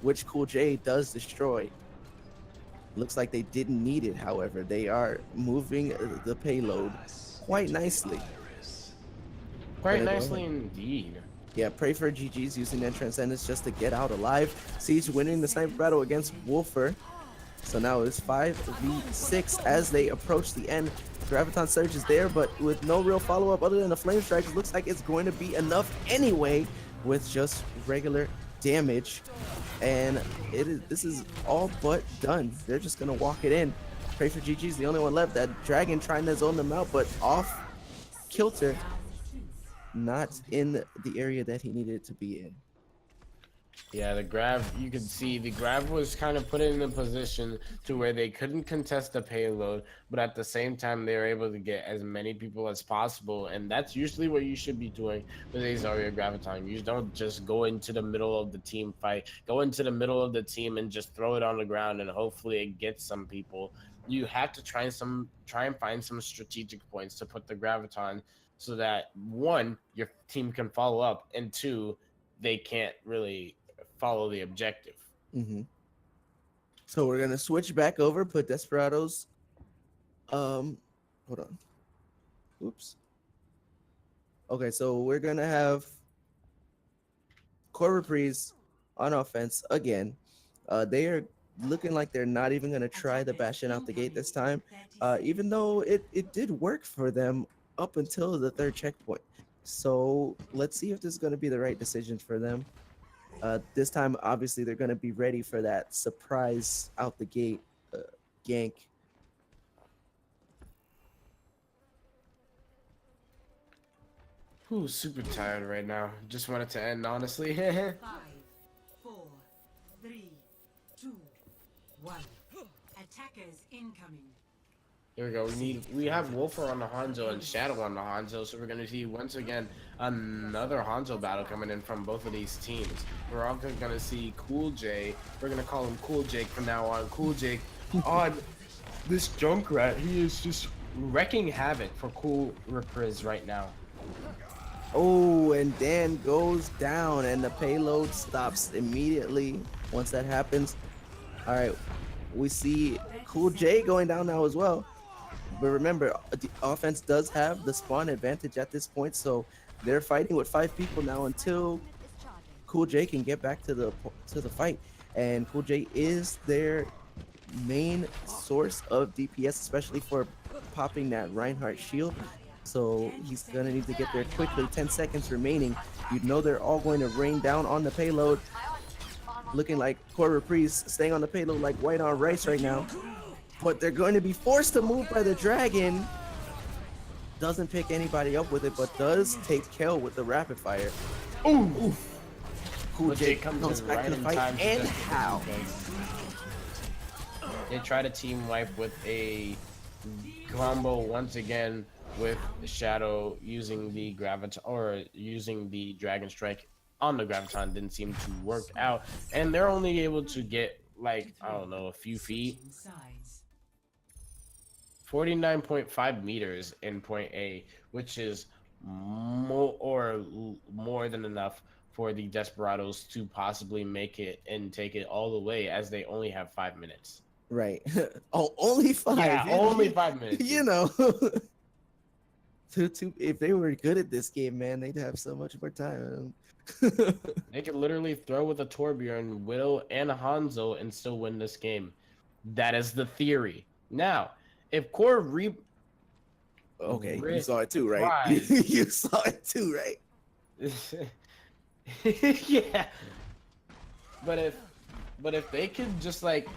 S4: which Cool J does destroy. Looks like they didn't need it, however. They are moving the payload quite nicely.
S3: Quite nicely indeed.
S4: Yeah, pray for GG's using their Transcendence just to get out alive. Siege winning the sniper battle against Wolfer. So now it's 5v6 as they approach the end. Graviton Surge is there, but with no real follow-up other than the Flame Strike, it looks like it's going to be enough anyway with just regular damage. And this is all but done. They're just going to walk it in. Pray for GG's the only one left. That Dragon trying to zone them out, but off kilter. Not in the area that he needed to be in.
S3: Yeah, the Grav, you can see the Grav was kind of put in a position to where they couldn't contest the payload, but at the same time, they were able to get as many people as possible, and that's usually what you should be doing with a Zarya Graviton. You don't just go into the middle of the team fight, go into the middle of the team and just throw it on the ground, and hopefully it gets some people. You have to try and find some strategic points to put the Graviton so that, one, your team can follow up, and two, they can't really follow the objective.
S4: So we're gonna switch back over, put Desperados. Hold on. Oops. Okay, so we're gonna have Core Reprise on offense again. They are looking like they're not even gonna try the Bastion out the gate this time, even though it did work for them up until the third checkpoint. So let's see if this is going to be the right decision for them. This time, obviously, they're going to be ready for that surprise out the gate gank.
S3: Whew, super tired right now. Just wanted to end, honestly.
S5: 5, one. Attackers incoming.
S3: Here we go. We have Wolfer on the Hanzo and Shadow on the Hanzo, so we're gonna see once again another Hanzo battle coming in from both of these teams. We're also gonna see Cool J. We're gonna call him Cool Jake from now on. Cool Jake on this Junkrat. He is just wrecking havoc for Cool Reprise right now.
S4: Oh, and Dan goes down, and the payload stops immediately once that happens. All right, we see Cool J going down now as well. But remember, the offense does have the spawn advantage at this point, so they're fighting with 5 people now until Cool J can get back to the fight. And Cool J is their main source of DPS, especially for popping that Reinhardt shield. So he's gonna need to get there quickly. 10 seconds remaining. You know they're all going to rain down on the payload. Looking like Core Reprise staying on the payload like white on rice right now. But they're going to be forced to move by the dragon. Doesn't pick anybody up with it, but does take Kel with the rapid fire. Ooh! Cool J comes back to the fight, and how?
S3: They try to team wipe with a combo once again with Shadow using the graviton or using the Dragon Strike on the graviton. Didn't seem to work out, and they're only able to get like, I don't know, a few feet. 49.5 meters in point A, which is more than enough for the Desperados to possibly make it and take it all the way, as they only have 5 minutes.
S4: Right. Oh, only 5.
S3: Yeah, only 5 minutes.
S4: You know. If they were good at this game, man, they'd have so much more time.
S3: They could literally throw with a Torbjorn, Widow, and a Hanzo and still win this game. That is the theory. Now, if Core
S4: Okay, you saw it too, right? You saw it too, right?
S3: Yeah. But if they could just like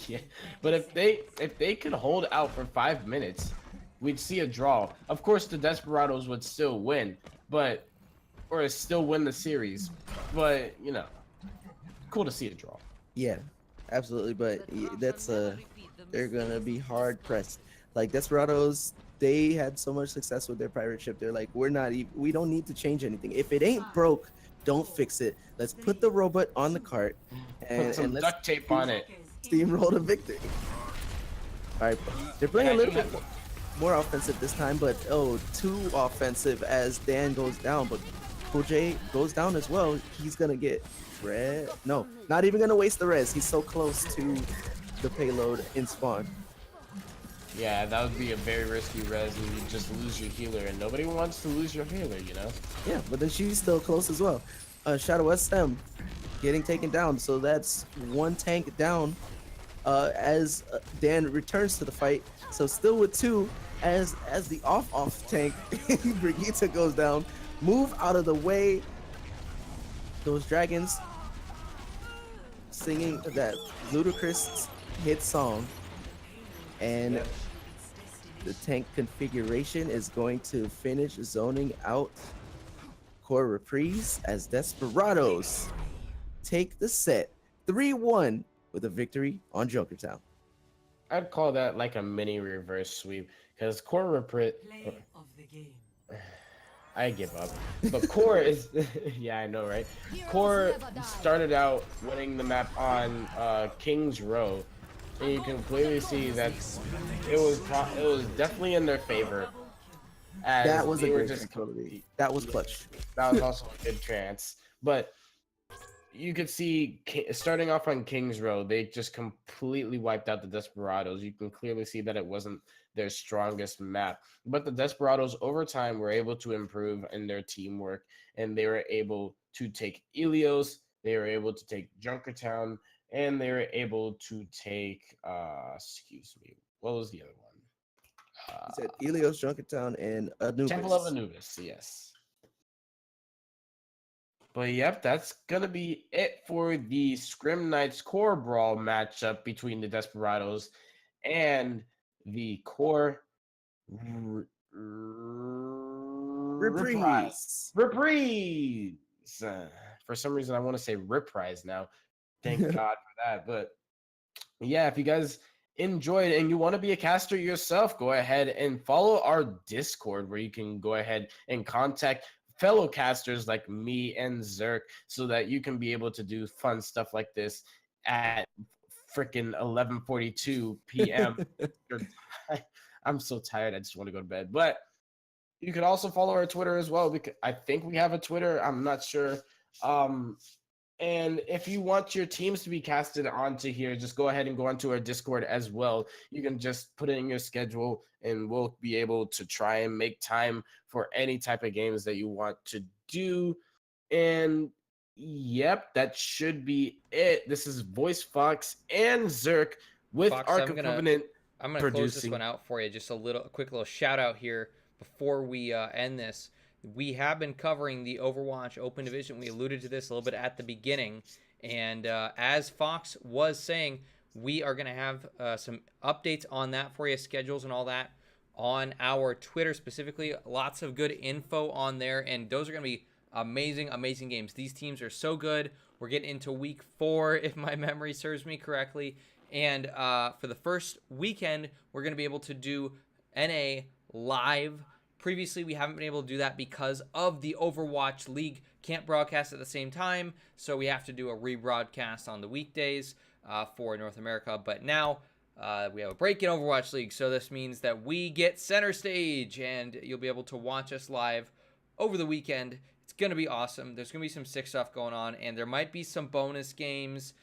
S3: yeah. But if they could hold out for 5 minutes, we'd see a draw. Of course the Desperados would still win, or still win the series. But, you know, cool to see a draw.
S4: Yeah, absolutely. But that's they're gonna be hard pressed. Like Desperados, they had so much success with their pirate ship. They're like, we don't need to change anything. If it ain't broke, don't fix it. Let's put the robot on the cart and
S3: Put some
S4: let's
S3: duct tape on it.
S4: steamroll to victory. All right, they're playing a little bit more offensive this time, but too offensive as Dan goes down. But Cool J goes down as well. He's gonna get red. No, not even gonna waste the res. He's so close to the payload in spawn.
S3: Yeah, that would be a very risky res, and you just lose your healer, and nobody wants to lose your healer, you know?
S4: Yeah, but then she's still close as well. Shadow SM getting taken down, so that's 1 tank down as Dan returns to the fight. So still with 2 as the off tank, Brigitte goes down. Move out of the way. Those dragons singing that ludicrous hit song, and the tank configuration is going to finish zoning out Core Reprise as Desperados take the set 3-1 with a victory on Jokertown.
S3: I'd call that like a mini reverse sweep, because Core Reprise...
S5: Play of the game.
S3: I give up. But Core is... yeah, I know, right? Core started out winning the map on King's Row, and you can clearly see that it was definitely in their favor. As
S4: That was a
S3: they were
S4: great
S3: just
S4: tranquility. That was clutch.
S3: That was also a good chance. But you could see starting off on King's Row, they just completely wiped out the Desperados. You can clearly see that it wasn't their strongest map. But the Desperados over time were able to improve in their teamwork, and they were able to take Ilios, they were able to take Junkertown, and they were able to take excuse me, what was the other one?
S4: He said Ilios, Junkertown, and Anubis.
S3: Temple of Anubis, yes. But yep, that's gonna be it for the Scrim Knights Core Brawl matchup between the Desperados and the Core
S4: Reprise.
S3: Reprise. For some reason, I want to say Reprise now. Thank God for that. But yeah, if you guys enjoyed and you want to be a caster yourself, go ahead and follow our Discord where you can go ahead and contact fellow casters like me and Zerk so that you can be able to do fun stuff like this at freaking 11:42 p.m. I'm so tired. I just want to go to bed. But you can also follow our Twitter as well because I think we have a Twitter. I'm not sure. Um, and if you want your teams to be casted onto here, just go ahead and go onto our Discord as well. You can just put it in your schedule and we'll be able to try and make time for any type of games that you want to do. And yep, that should be it. This is Voice Fox and Zerk with
S2: Fox,
S3: Arkham Covenant.
S2: I'm gonna close this
S3: producing.
S2: one out for you. Just a quick little shout out here before we end this. We have been covering the Overwatch Open Division. We alluded to this a little bit at the beginning, and as Fox was saying, we are gonna have some updates on that for you, schedules and all that, on our Twitter specifically. Lots of good info on there, and those are gonna be amazing games. These teams are so good. We're getting into week 4, if my memory serves me correctly. And for the first weekend, we're going to be able to do NA live. Previously, we haven't been able to do that because of the Overwatch League can't broadcast at the same time. So we have to do a rebroadcast on the weekdays for North America. But now we have a break in Overwatch League. So this means that we get center stage and you'll be able to watch us live over the weekend. It's going to be awesome. There's going to be some sick stuff going on, and there might be some bonus games